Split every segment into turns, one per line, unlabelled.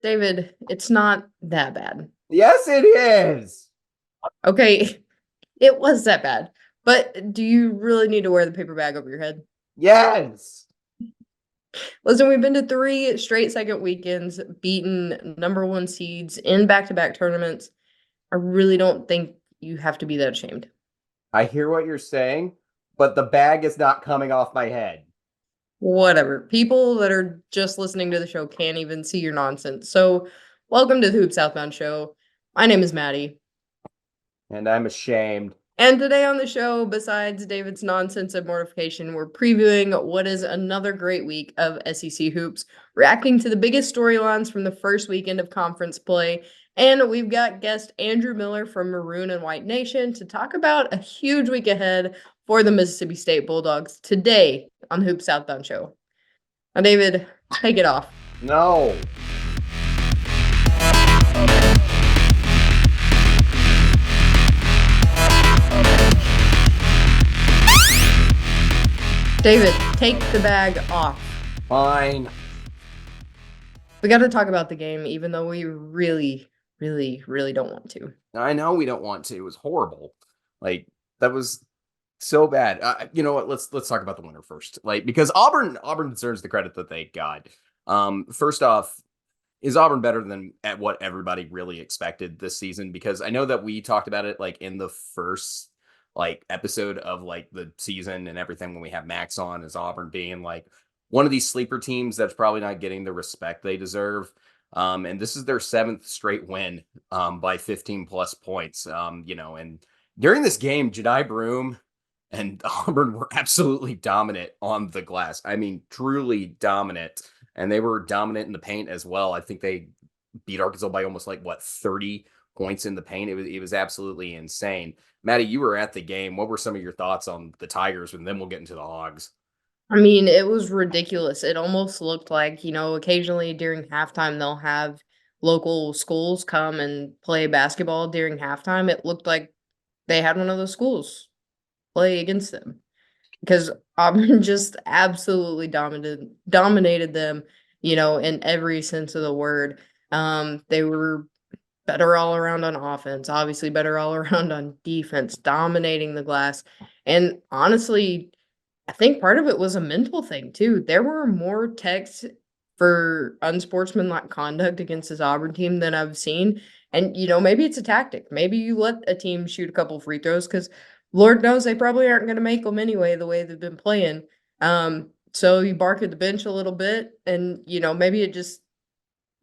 David, it's not that bad.
Yes, it is.
Okay, it was that bad. But do you really need to wear the paper bag over your head?
Yes.
Listen, we've been to 3 straight second weekends, beaten number one seeds in back-to-back tournaments. I really don't think you have to be that ashamed.
I hear what you're saying, but the bag is not coming off my head.
Whatever. People that are just listening to the show can't even see your nonsense. So, welcome to the Hoop Southbound Show. My name is Maddie.
And I'm ashamed.
And today on the show, besides David's nonsense and mortification, we're previewing what is another great week of SEC hoops, reacting to the biggest storylines from the first weekend of conference play. And we've got guest Andrew Miller from Maroon and White Nation to talk about a huge week ahead for the Mississippi State Bulldogs today on the Hoop Southbound Show. Now, David, take it off.
No.
David, take the bag off.
Fine.
We got to talk about the game, even though we really don't want to.
I know we don't want to. It was horrible. Like, that was so bad. You know what? Let's talk about the winner first. Like, because Auburn deserves the credit that they got. First off, is Auburn better than at what everybody really expected this season? Because I know that we talked about it like in the first episode of like the season and everything when we have Max on, as Auburn being like one of these sleeper teams that's probably not getting the respect they deserve. And this is their 7th straight win by 15 plus points. And during this game, Janai Broom and Auburn were absolutely dominant on the glass. I mean, truly dominant. And they were dominant in the paint as well. I think they beat Arkansas by almost 30 points in the paint. It was absolutely insane. Maddy, you were at the game. What were some of your thoughts on the Tigers? And then we'll get into the Hogs.
I mean, it was ridiculous. It almost looked like, occasionally during halftime, they'll have local schools come and play basketball during halftime. It looked like they had one of those schools play against them because Auburn just absolutely dominated them, in every sense of the word. They were better all around on offense, obviously better all around on defense, dominating the glass. And honestly, I think part of it was a mental thing too. There were more texts for unsportsmanlike conduct against this Auburn team than I've seen. And, maybe it's a tactic. Maybe you let a team shoot a couple free throws because Lord knows they probably aren't going to make them anyway, the way they've been playing. So you bark at the bench a little bit and, maybe it just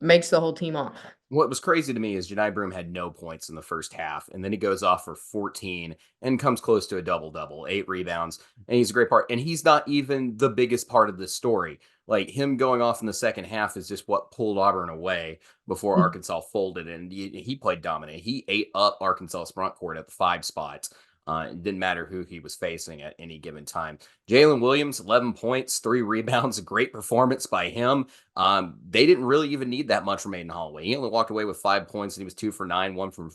makes the whole team off.
What was crazy to me is Janai Broom had no points in the first half, and then he goes off for 14 and comes close to a double-double, 8 rebounds, and he's a great part. And he's not even the biggest part of this story. Like, him going off in the second half is just what pulled Auburn away before Arkansas folded, and he played dominant. He ate up Arkansas's front court at the 5 spots. It didn't matter who he was facing at any given time. Jalen Williams, 11 points, 3 rebounds, a great performance by him. They didn't really even need that much from Aiden Holloway. He only walked away with 5 points, and he was 2 for 9, one for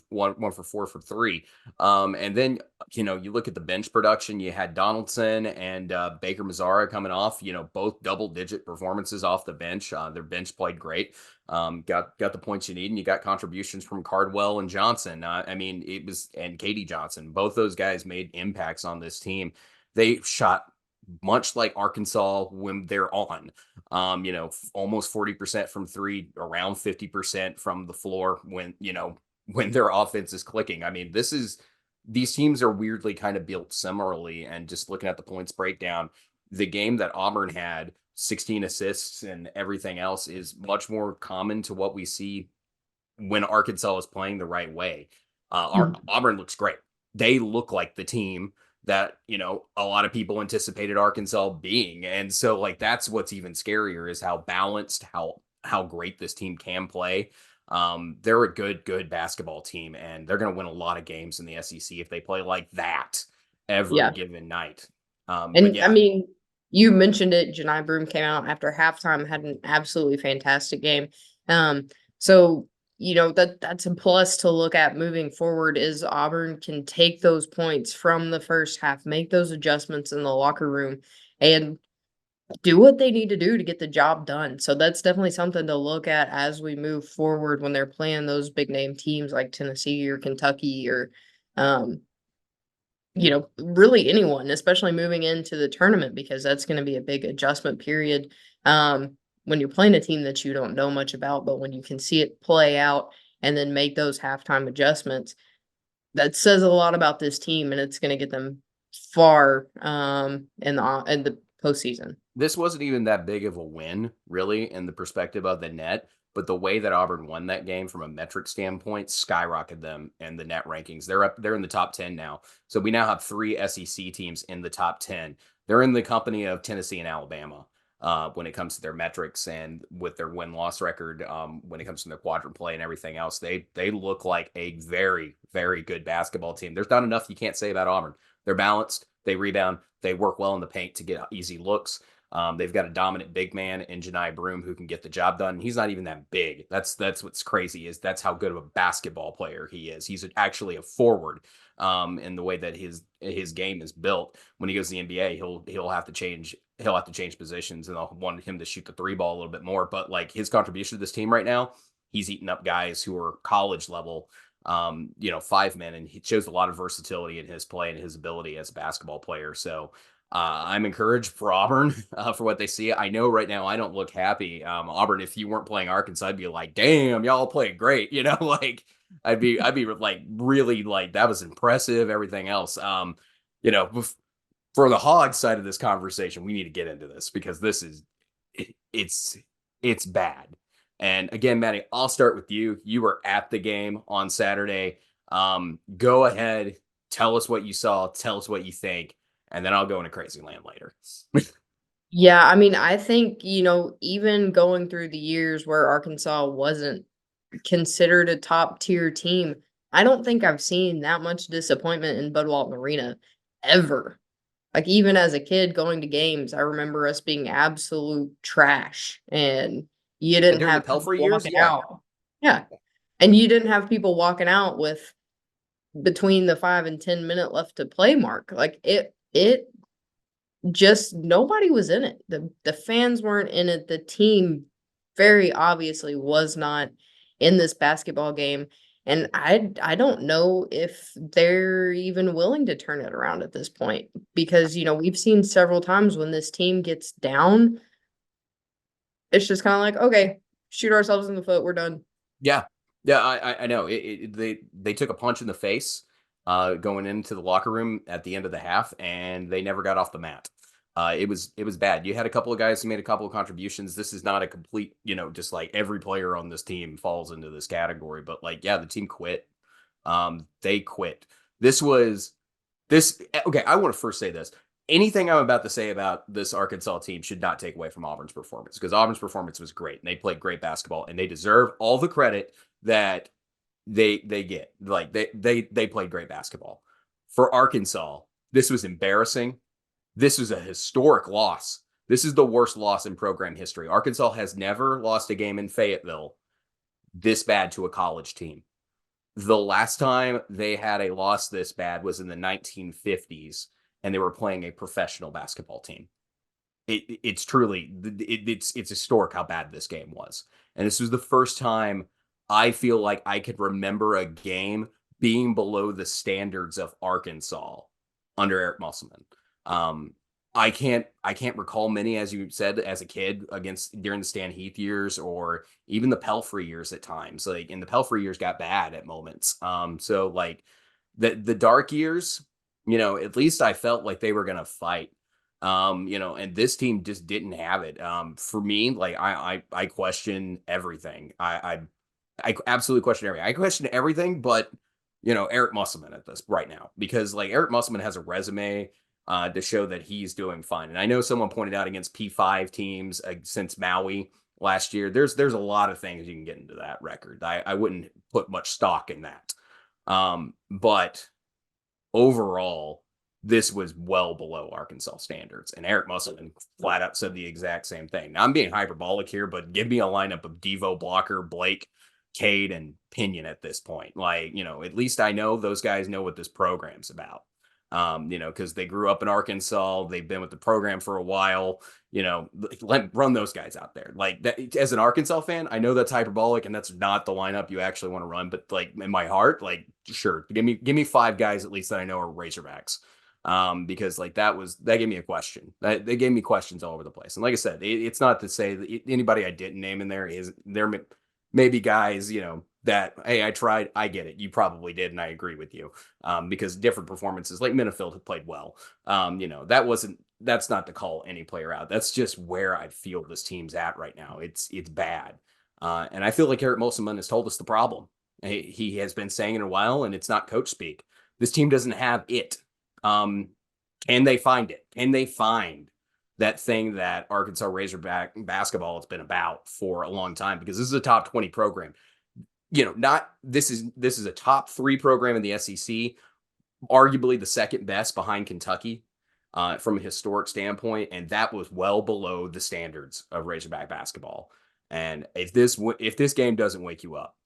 4 for 3. And then you look at the bench production. You had Donaldson and Baker Mazzara coming off. Both double-digit performances off the bench. Their bench played great. Got the points you need, and you got contributions from Cardwell and Johnson. And Katie Johnson. Both those guys made impacts on this team. They shot much like Arkansas when they're on. Almost 40% from 3, around 50% from the floor when their offense is clicking. I mean, these teams are weirdly kind of built similarly, and just looking at the points breakdown, the game that Auburn had 16 assists and everything else is much more common to what we see when Arkansas is playing the right way. Auburn looks great. They look like the team that, a lot of people anticipated Arkansas being. And so that's what's even scarier is how balanced, how great this team can play. They're a good basketball team, and they're going to win a lot of games in the SEC if they play like that every given night.
I mean, you mentioned it. Janai Broom came out after halftime, had an absolutely fantastic game. So that's a plus to look at moving forward is Auburn can take those points from the first half, make those adjustments in the locker room, and do what they need to do to get the job done. So that's definitely something to look at as we move forward when they're playing those big name teams like Tennessee or Kentucky or, um, really anyone, especially moving into the tournament because that's going to be a big adjustment period. When you're playing a team that you don't know much about, but when you can see it play out and then make those halftime adjustments, that says a lot about this team, and it's going to get them far in the postseason.
This wasn't even that big of a win, really, in the perspective of the net. But the way that Auburn won that game from a metric standpoint skyrocketed them in the net rankings. They're in the top 10 now. So we now have 3 SEC teams in the top 10. They're in the company of Tennessee and Alabama when it comes to their metrics and with their win-loss record, when it comes to their quadrant play and everything else. They look like a very, very good basketball team. There's not enough you can't say about Auburn. They're balanced. They rebound. They work well in the paint to get easy looks. They've got a dominant big man in Janai Broom who can get the job done. He's not even that big. That's what's crazy is that's how good of a basketball player he is. He's actually a forward in the way that his game is built. When he goes to the NBA, he'll have to change positions, and I'll want him to shoot the 3 ball a little bit more. But like his contribution to this team right now, he's eating up guys who are college level 5 men, and he shows a lot of versatility in his play and his ability as a basketball player. So I'm encouraged for Auburn for what they see. I know right now I don't look happy. Auburn, if you weren't playing Arkansas, I'd be like, damn, y'all playing great. Like I'd be like really like that was impressive. Everything else. For the Hog side of this conversation, we need to get into this because this is it's bad. And again, Maddie, I'll start with you. You were at the game on Saturday. Go ahead, tell us what you saw, tell us what you think, and then I'll go into crazy land later.
Yeah, I mean, I think, even going through the years where Arkansas wasn't considered a top tier team, I don't think I've seen that much disappointment in Bud Walton Arena ever. Like even as a kid going to games, I remember us being absolute trash and you
And
didn't
during the
have people
Pelfrey years,
walking
yeah.
out. Yeah. And you didn't have people walking out with between the 5 and 10 minute left to play mark. Like it just nobody was in it. The fans weren't in it. The team very obviously was not in this basketball game. And I don't know if they're even willing to turn it around at this point because we've seen several times when this team gets down, it's just kind of like, okay, shoot ourselves in the foot, we're done.
Yeah. Yeah, I know. They took a punch in the face going into the locker room at the end of the half, and they never got off the mat. It was bad. You had a couple of guys who made a couple of contributions. This is not a complete, just like every player on this team falls into this category. But like, yeah, the team quit. They quit. This was this. Okay, I want to first say this. Anything I'm about to say about this Arkansas team should not take away from Auburn's performance because Auburn's performance was great and they played great basketball and they deserve all the credit that they get. Like they played great basketball. For Arkansas, this was embarrassing. This was a historic loss. This is the worst loss in program history. Arkansas has never lost a game in Fayetteville this bad to a college team. The last time they had a loss this bad was in the 1950s, and they were playing a professional basketball team. It's truly it's historic how bad this game was, and this was the first time I feel like I could remember a game being below the standards of Arkansas under Eric Musselman. Um, I can't recall many, as you said, as a kid against during the Stan Heath years or even the Pelfrey years at times. Like, and the Pelfrey years got bad at moments. So like the dark years, at least I felt like they were gonna fight. And this team just didn't have it. For me, like I question everything. I absolutely question everything. I question everything, but Eric Musselman at this right now because like Eric Musselman has a resume to show that he's doing fine. And I know someone pointed out against P5 teams since Maui last year. There's a lot of things you can get into that record. I wouldn't put much stock in that. But overall, this was well below Arkansas standards. And Eric Musselman flat out said the exact same thing. Now I'm being hyperbolic here, but give me a lineup of Devo, Blocker, Blake, Cade, and Pinion at this point. Like, at least I know those guys know what this program's about. Because they grew up in Arkansas, they've been with the program for a while. Run those guys out there. Like that, as an Arkansas fan, I know that's hyperbolic and that's not the lineup you actually want to run, but like in my heart, like sure, give me 5 guys at least that I know are Razorbacks. Because like that gave me a question. They gave me questions all over the place. And like I said, it's not to say that anybody I didn't name in there maybe guys, that hey, I tried, I get it. You probably did, and I agree with you. Because different performances, like Minifield had played well. That's not to call any player out. That's just where I feel this team's at right now. It's bad. And I feel like Eric Musselman has told us the problem. He has been saying it a while, and it's not coach speak. This team doesn't have it. Can they find it? Can they find that thing that Arkansas Razorback basketball has been about for a long time? Because this is a top 20 program. Not this is a top 3 program in the SEC, arguably the second best behind Kentucky from a historic standpoint, and that was well below the standards of Razorback basketball. And if this game doesn't wake you up,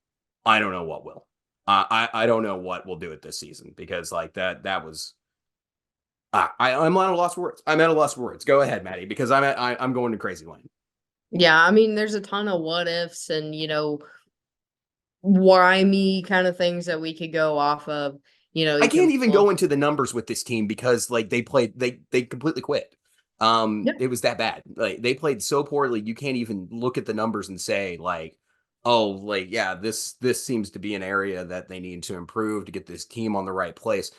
I don't know what will. I don't know what we'll do it this season, because like that was. I'm at a loss for words. I'm at a loss for words. Go ahead, Maddie, because I'm going to crazy lane.
Yeah, I mean, there's a ton of what ifs and, why me kind of things that we could go off of.
I
You
can't
can
even
pull.
go into the numbers with this team because like they completely quit.
Yeah.
It was that bad. Like they played so poorly, you can't even look at the numbers and say like, oh, like yeah, this seems to be an area that they need to improve to get this team on the right place.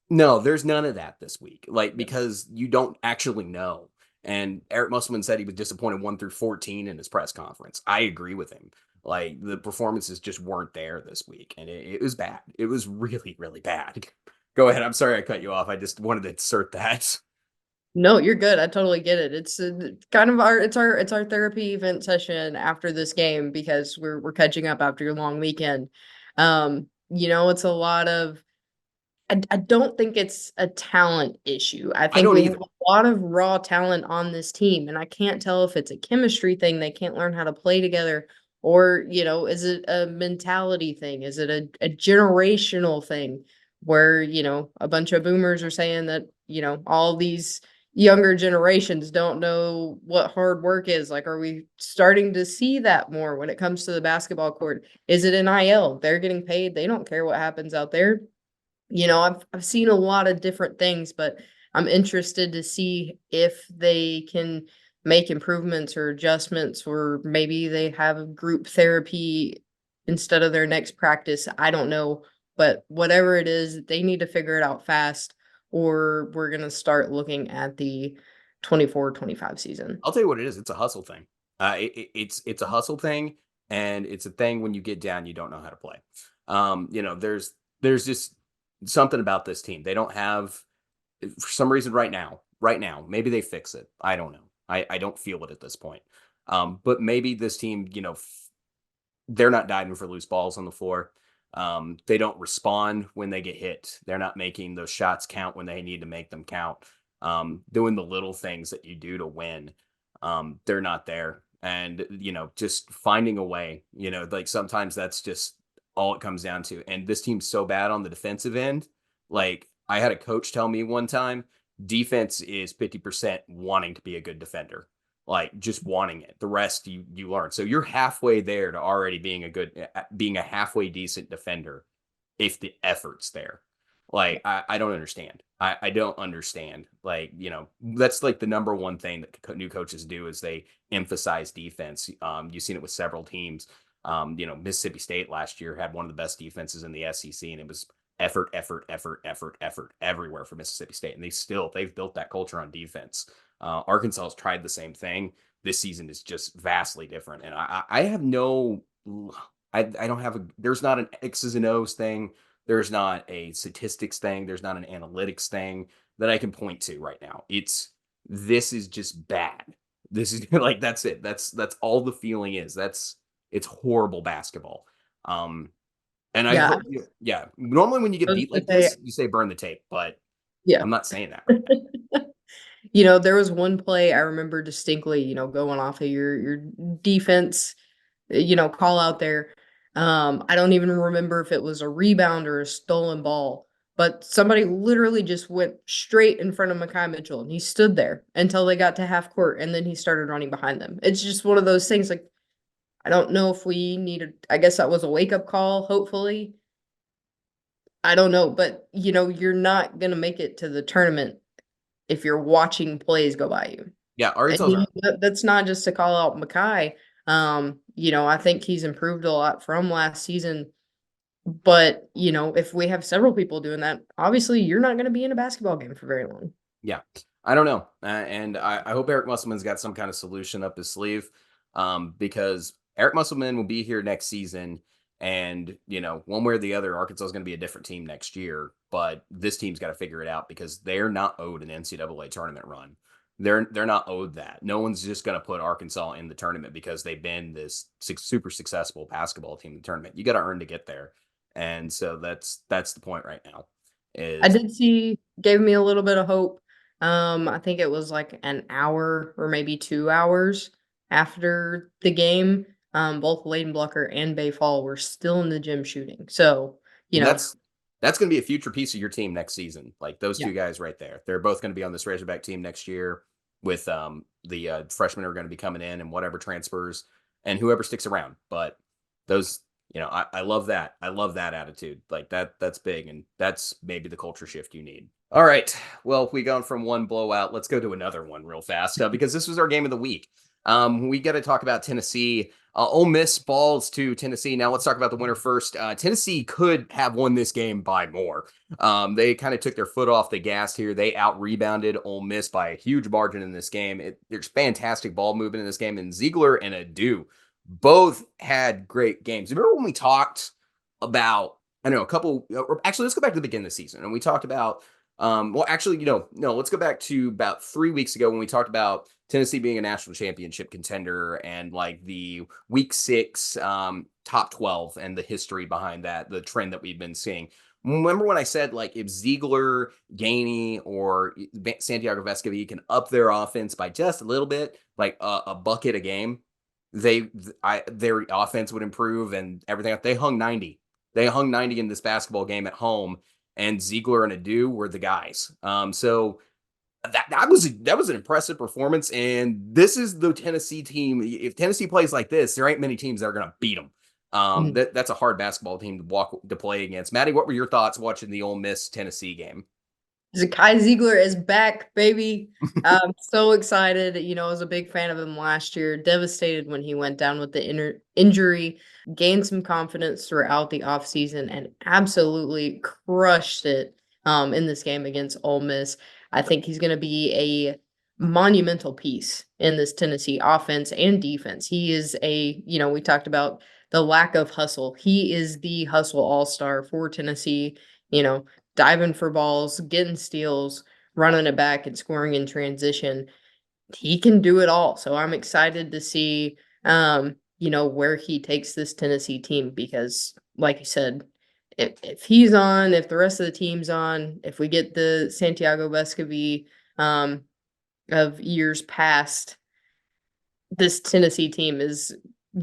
No, there's none of that this week. Like, because you don't actually know. And Eric Musselman said he was disappointed 1 through 14 in his press conference. I agree with him. Like, the performances just weren't there this week, and it was bad. It was really, really bad. Go ahead. I'm sorry I cut you off. I just wanted to insert that.
No, you're good. I totally get it. It's kind of our therapy event session after this game because we're catching up after your long weekend. It's a lot of I don't think it's a talent issue. I
I
think
don't
we have
either.
a lot of raw talent on this team, and I can't tell if it's a chemistry thing, they can't learn how to play together, or, is it a mentality thing? Is it a generational thing where, a bunch of boomers are saying that, all these younger generations don't know what hard work is? Like, are we starting to see that more when it comes to the basketball court? Is it NIL? They're getting paid. They don't care what happens out there. I've seen a lot of different things, but I'm interested to see if they can make improvements or adjustments, or maybe they have group therapy instead of their next practice. I don't know, but whatever it is, they need to figure it out fast, or we're going to start looking at the 24-25 season.
I'll tell you what it is. It's a hustle thing. It's a hustle thing, and it's a thing when you get down, you don't know how to play. There's just something about this team. They don't have, for some reason, right now, maybe they fix it. I don't know. I don't feel it at this point. But maybe this team, they're not diving for loose balls on the floor. They don't respond when they get hit. They're not making those shots count when they need to make them count. Doing the little things that you do to win. They're not there. And, just finding a way, like sometimes that's just all it comes down to. And this team's so bad on the defensive end. Like I had a coach tell me one time, defense is 50% wanting to be a good defender, like just wanting it. The rest you learn. So you're halfway there to already being a halfway decent defender if the effort's there. Like I don't understand. I don't understand. Like, that's like the number one thing that new coaches do is they emphasize defense. You've seen it with several teams. Mississippi State last year had one of the best defenses in the SEC, and it was effort, effort, effort, effort, effort everywhere for Mississippi State. And they've built that culture on defense. Arkansas has tried the same thing. This season is just vastly different. And I have no, I don't have there's not an X's and O's thing. There's not a statistics thing. There's not an analytics thing that I can point to right now. This is just bad. This is like, that's it. That's all the feeling is. It's horrible basketball. And I
Yeah,
hope, yeah. Normally, when you
I
get
was
beat
gonna
like
say,
this, you say burn the tape, but
yeah.
I'm not saying that right now.
There was one play I remember distinctly, going off of your defense, call out there. I don't even remember if it was a rebound or a stolen ball, but somebody literally just went straight in front of Mekhi Mitchell, and he stood there until they got to half court, and then he started running behind them. It's just one of those things. Like, I don't know if we needed. I guess that was a wake up call. Hopefully, I don't know, but you're not gonna make it to the tournament if you're watching plays go by you.
Yeah,
And
Arkansas's
that's not just to call out Mekhi. I think he's improved a lot from last season. But, if we have several people doing that, obviously you're not going to be in a basketball game for very long.
Yeah, I don't know, and I hope Eric Musselman's got some kind of solution up his sleeve, because Eric Musselman will be here next season, and one way or the other, Arkansas is going to be a different team next year. But this team's got to figure it out because they're not owed an NCAA tournament run. They're not owed that. No one's just going to put Arkansas in the tournament because they've been this super successful basketball team in the tournament. You got to earn to get there, and so that's the point right now.
I
Is
did see, gave me a little bit of hope. I think it was like an hour or maybe 2 hours after the game. Both Layden Blucker and Bay Fall were still in the gym shooting. So,
And that's going to be a future piece of your team next season. Like those
yeah.
two guys right there. They're both going to be on this Razorback team next year with the freshmen who are going to be coming in and whatever transfers and whoever sticks around. But those, I love that. I love that attitude. Like that's big, and that's maybe the culture shift you need. All right. Well, if we gone from one blowout, let's go to another one real fast because this was our game of the week. We got to talk about Tennessee. Ole Miss falls to Tennessee. Now let's talk about the winner first. Tennessee could have won this game by more. They kind of took their foot off the gas here. They out-rebounded Ole Miss by a huge margin in this game. There's fantastic ball movement in this game, and Ziegler and Adu both had great games. Remember when we talked about, I know, actually, let's go back to the beginning of the season, and we talked about, let's go back to about 3 weeks ago when we talked about Tennessee being a national championship contender and like the week 6 top 12 and the history behind that, the trend that we've been seeing. Remember when I said like if Ziegler, Gainey, or Santiago Vescovi can up their offense by just a little bit, like a bucket a game, their offense would improve and everything. They hung 90. They hung 90 in this basketball game at home, and Ziegler and Adu were the guys. So that was an impressive performance, and this is the Tennessee team. If Tennessee plays like this, there ain't many teams that are going to beat them. That's a hard basketball team to play against. Maddie, what were your thoughts watching the Ole Miss Tennessee game?
Zakai Ziegler is back, baby. I'm so excited. I was a big fan of him last year. Devastated when he went down with the injury. Gained some confidence throughout the offseason and absolutely crushed it in this game against Ole Miss. I think he's going to be a monumental piece in this Tennessee offense and defense. He is we talked about the lack of hustle. He is the hustle all-star for Tennessee. Diving for balls, getting steals, running it back, and scoring in transition. He can do it all. So I'm excited to see, where he takes this Tennessee team because, like you said, if he's on, if the rest of the team's on, if we get the Santiago Vescovi of years past, this Tennessee team is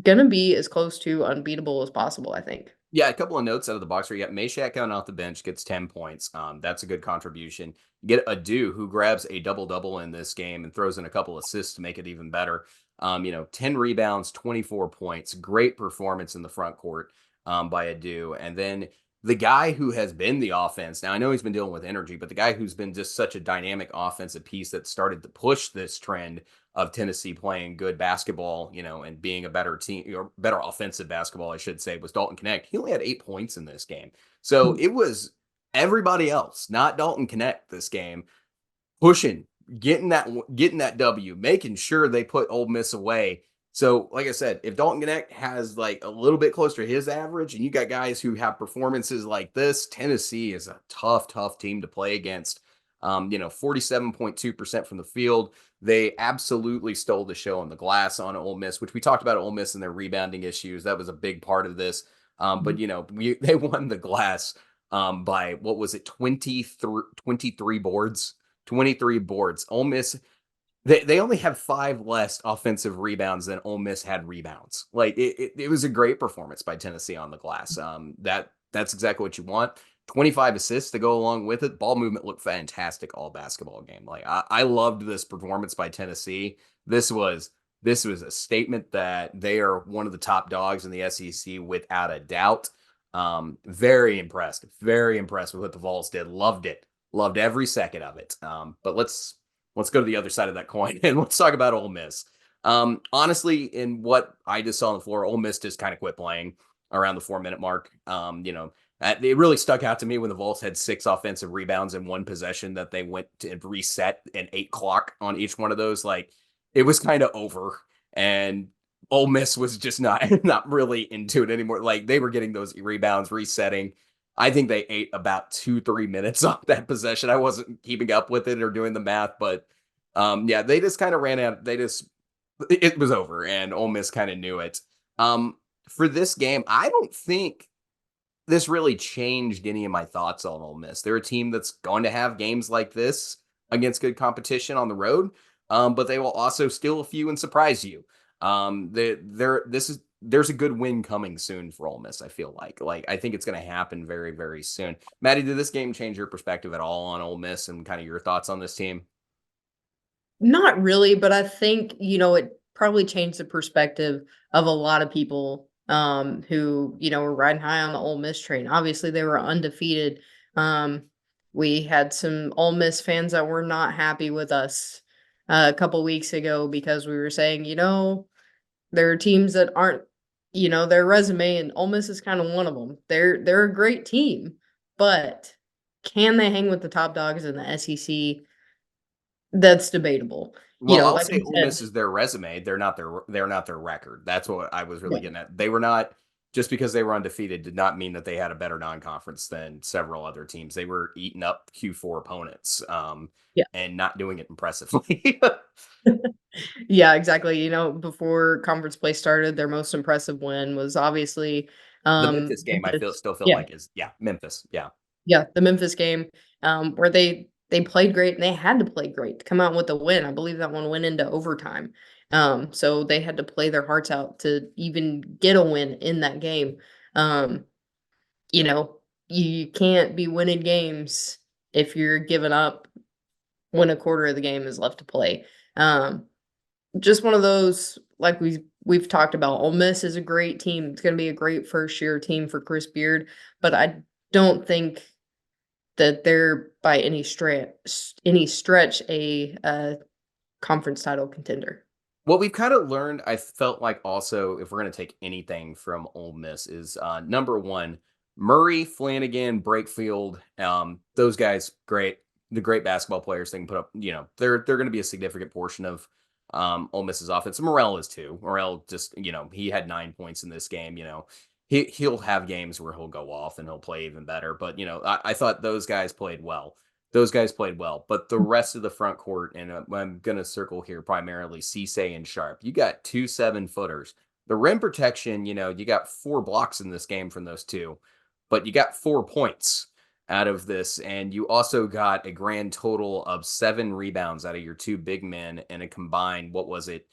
going to be as close to unbeatable as possible, I think.
Yeah, a couple of notes out of the box here. You got Meshack coming off the bench, gets 10 points. That's a good contribution. You get Adu, who grabs a double-double in this game and throws in a couple assists to make it even better. 10 rebounds, 24 points. Great performance in the front court by Adu. And then the guy who has been the offense, now I know he's been dealing with energy, but the guy who's been just such a dynamic offensive piece that started to push this trend of Tennessee playing good basketball, and being a better team or better offensive basketball, I should say, was Dalton Knecht. He only had 8 points in this game. So it was everybody else, not Dalton Knecht this game, pushing, getting that W, making sure they put Ole Miss away. So, like I said, if Dalton Knecht has like a little bit closer to his average and you got guys who have performances like this, Tennessee is a tough team to play against. 47.2% from the field. They absolutely stole the show on the glass on Ole Miss, which we talked about Ole Miss and their rebounding issues. That was a big part of this. But they won the glass by, what was it, 23 boards? 23 boards. Ole Miss, they only have 5 less offensive rebounds than Ole Miss had rebounds. Like it was a great performance by Tennessee on the glass. That's exactly what you want. 25 assists to go along with it. Ball movement looked fantastic all basketball game. Like I loved this performance by Tennessee. This was this was a statement that they are one of the top dogs in the SEC without a doubt. Very impressed with what the Vols did. Loved it, loved every second of it. But let's go to the other side of that coin and let's talk about Ole Miss. Honestly, in what I just saw on the floor, Ole Miss just kind of quit playing around the 4 minute mark. It really stuck out to me when the Vols had 6 offensive rebounds in one possession that they went to reset and 8 clock on each one of those. Like it was kind of over, and Ole Miss was just not really into it anymore. Like they were getting those rebounds, resetting. I think they ate about 2-3 minutes off that possession. I wasn't keeping up with it or doing the math, but yeah, they just kind of ran out. It was over, and Ole Miss kind of knew it. For this game, I don't think this really changed any of my thoughts on Ole Miss. They're a team that's going to have games like this against good competition on the road, but they will also steal a few and surprise you. There's a good win coming soon for Ole Miss. I feel like I think it's going to happen very very soon. Maddie, did this game change your perspective at all on Ole Miss and kind of your thoughts on this team?
Not really, but I think, it probably changed the perspective of a lot of people who, were riding high on the Ole Miss train. Obviously, they were undefeated. We had some Ole Miss fans that were not happy with us a couple weeks ago because we were saying, there are teams that aren't, their resume, and Ole Miss is kind of one of them. They're a great team, but can they hang with the top dogs in the SEC? That's debatable.
Well, I'll
Like
say
we
Ole
said,
Miss is their resume. They're not their record. That's what I was really
yeah,
getting at. They were not just because they were undefeated did not mean that they had a better non-conference than several other teams. They were eating up Q4 opponents,
yeah,
and not doing it impressively.
yeah, exactly. Before conference play started, their most impressive win was obviously
The Memphis game, I feel
Memphis.
still feel
Yeah,
like is yeah Memphis. Yeah,
yeah, the Memphis game, where they played great and they had to play great to come out with a win. I believe that one went into overtime. So they had to play their hearts out to even get a win in that game. Um, you know, you can't be winning games if you're giving up when a quarter of the game is left to play. Um, just one of those, like we've talked about. Ole Miss is a great team. It's going to be a great first year team for Chris Beard, but I don't think that they're by any stretch a conference title contender.
what we've kind of learned, I felt like also, if we're going to take anything from Ole Miss, is number one, Murray, Flanagan, Brakefield, those guys, great. The great basketball players they can put up, they're going to be a significant portion of Ole Miss's offense. Morel is too. Morel just, he had 9 points in this game. He'll have games where he'll go off and he'll play even better. But I thought those guys played well. Those guys played well, but the rest of the front court, and I'm going to circle here primarily Cisse and Sharp. You got 2 7-footers. The rim protection, you got 4 blocks in this game from those two, but you got 4 points out of this. And you also got a grand total of 7 rebounds out of your 2 big men and a combined, what was it,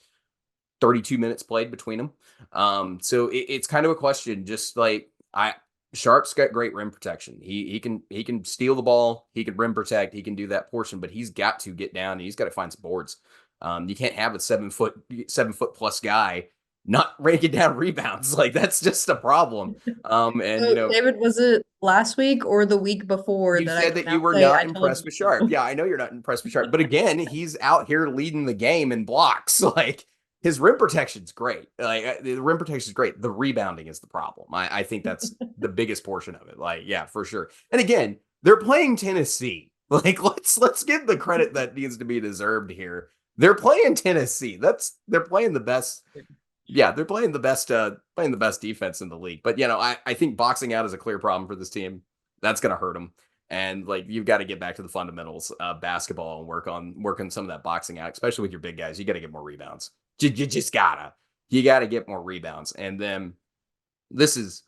32 minutes played between them. So it's kind of a question, just like Sharp's got great rim protection. He can steal the ball, he can rim protect, he can do that portion, but he's got to get down and he's got to find some boards. You can't have a 7 foot plus guy not raking down rebounds. Like that's just a problem. And
So, David, was it last week or the week before
you
that I
said
came
that you
out
were
and say
not
I told
impressed with Sharp.
you?
Yeah, I know you're not impressed with Sharp, but again, he's out here leading the game in blocks. Like his rim protection's great. Like the rim protection's great. The rebounding is the problem. I think that's the biggest portion of it. Like, yeah, for sure. And again, they're playing Tennessee. Like, let's give the credit that needs to be deserved here. They're playing Tennessee. They're playing the best. Yeah, they're playing the best defense in the league. But I think boxing out is a clear problem for this team. That's gonna hurt them. And like you've got to get back to the fundamentals of basketball and work on some of that boxing out, especially with your big guys. You got to get more rebounds. You just you gotta get more rebounds. And then this is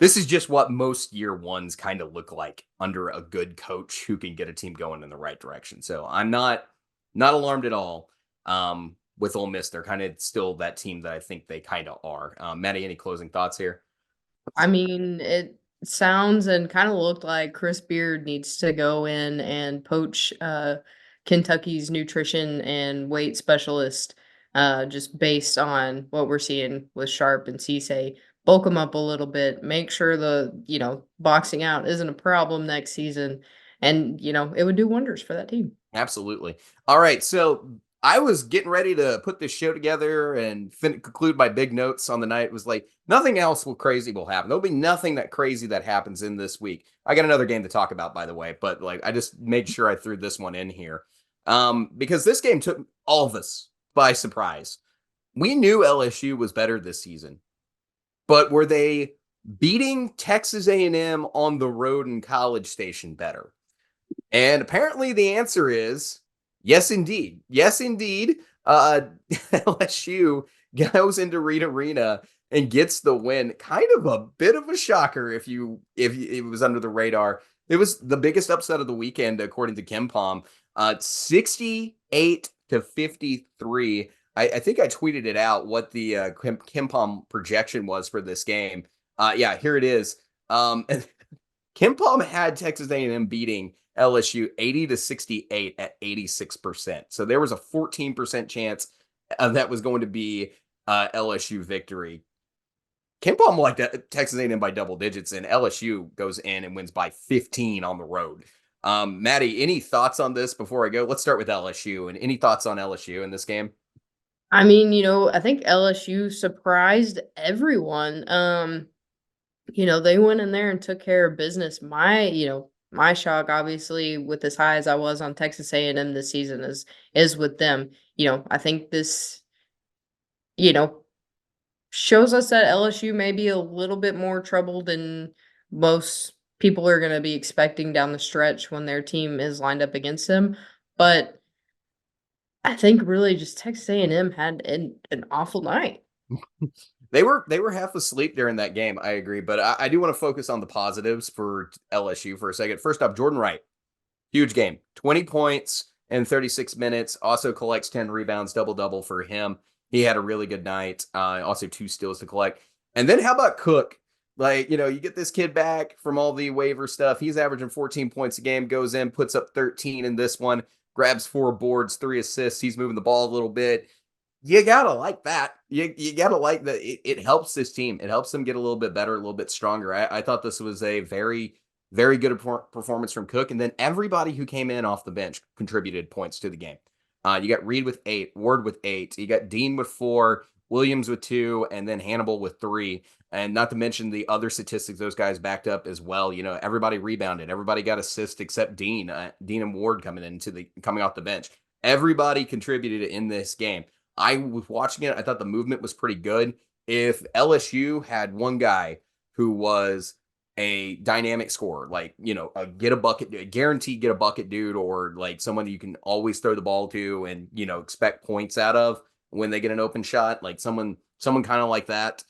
this is just what most year ones kind of look like under a good coach who can get a team going in the right direction. So I'm not alarmed at all. With Ole Miss, they're kind of still that team that I think they kind of are. Maddie, any closing thoughts here?
I mean, it sounds and kind of looked like Chris Beard needs to go in and poach Kentucky's nutrition and weight specialist, just based on what we're seeing with Sharp and Cisse. Bulk them up a little bit, make sure boxing out isn't a problem next season. And, it would do wonders for that team.
Absolutely. All right. So I was getting ready to put this show together and conclude my big notes on the night. It was like, nothing else crazy will happen. There'll be nothing that crazy that happens in this week. I got another game to talk about, by the way, but like I just made sure I threw this one in here because this game took all of us by surprise. We knew LSU was better this season, but were they beating Texas A&M on the road in College Station better? And apparently the answer is yes, indeed. Yes, indeed. LSU goes into Reed Arena and gets the win. Kind of a bit of a shocker if it was under the radar. It was the biggest upset of the weekend, according to KenPom. 68-53. I think I tweeted it out what the KenPom projection was for this game. Yeah, here it is. KenPom had Texas A&M beating LSU 80-68 at 86%. So there was a 14% chance that was going to be LSU victory. KenPom liked Texas A&M by double digits, and LSU goes in and wins by 15 on the road. Maddy, any thoughts on this before I go? Let's start with LSU. And any thoughts on LSU in this game?
I mean, I think LSU surprised everyone. They went in there and took care of business. My shock, obviously, with as high as I was on Texas A&M this season is with them. I think this, you know, shows us that LSU may be a little bit more trouble than most people are going to be expecting down the stretch when their team is lined up against them. But I think really just Texas A&M had an awful night.
They were half asleep during that game. I agree, but I do want to focus on the positives for LSU for a second. First up, Jordan Wright, huge game, 20 points in 36 minutes. Also collects 10 rebounds, double for him. He had a really good night. Also 2 steals to collect. And then how about Cook? Like, you get this kid back from all the waiver stuff. He's averaging 14 points a game, goes in, puts up 13 in this one, grabs 4 boards, 3 assists. He's moving the ball a little bit. You gotta like that. You gotta like that. It helps this team. It helps them get a little bit better, a little bit stronger. I thought this was a very, very good performance from Cook. And then everybody who came in off the bench contributed points to the game. You got Reed with 8, Ward with 8. You got Dean with 4, Williams with 2, and then Hannibal with 3. And not to mention the other statistics those guys backed up as well. Everybody rebounded. Everybody got assists except Dean. Dean and Ward coming off the bench. Everybody contributed in this game. I was watching it. I thought the movement was pretty good. If LSU had one guy who was a dynamic scorer, like, a guaranteed get a bucket dude, or like someone that you can always throw the ball to and, expect points out of when they get an open shot, like someone kind of like that.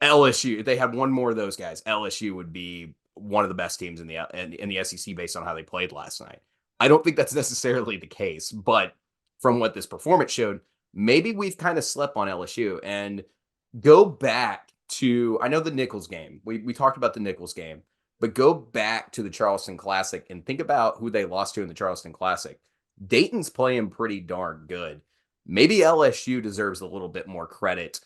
LSU, if they had one more of those guys, LSU would be one of the best teams in the SEC based on how they played last night. I don't think that's necessarily the case, but from what this performance showed, maybe we've kind of slept on LSU. And go back to, I know the Nichols game. We talked about the Nichols game, but go back to the Charleston Classic and think about who they lost to in the Charleston Classic. Dayton's playing pretty darn good. Maybe LSU deserves a little bit more credit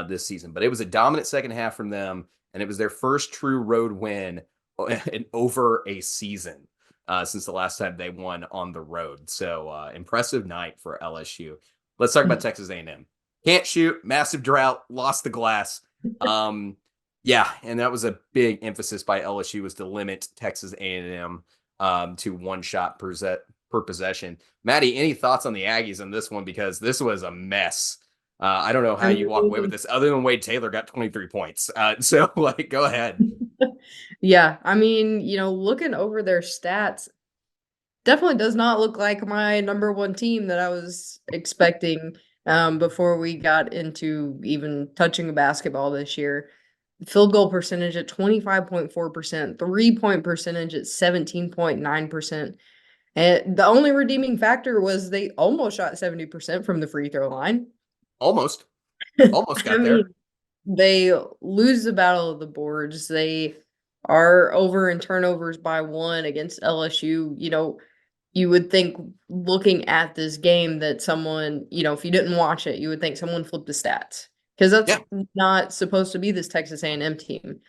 this season, but it was a dominant second half from them, and it was their first true road win in over a season since the last time they won on the road. So impressive night for LSU. Let's talk about Texas A&M. Can't shoot, massive drought, lost the glass. Yeah, and that was a big emphasis by LSU, was to limit Texas A&M to 1 shot per possession. Maddy, any thoughts on the Aggies in this one? Because this was a mess. I don't know how you walk away with this, other than Wade Taylor got 23 points. So go ahead.
Yeah, I mean, looking over their stats, definitely does not look like my number 1 team that I was expecting before we got into even touching a basketball this year. Field goal percentage at 25.4%, 3-point percentage at 17.9%. And the only redeeming factor was they almost shot 70% from the free throw line.
Almost
I
got
mean,
there.
they lose the battle of the boards. They are over in turnovers by 1 against LSU. You would think looking at this game that someone, if you didn't watch it, you would think someone flipped the stats because that's
Yeah.
not supposed to be this Texas A&M team.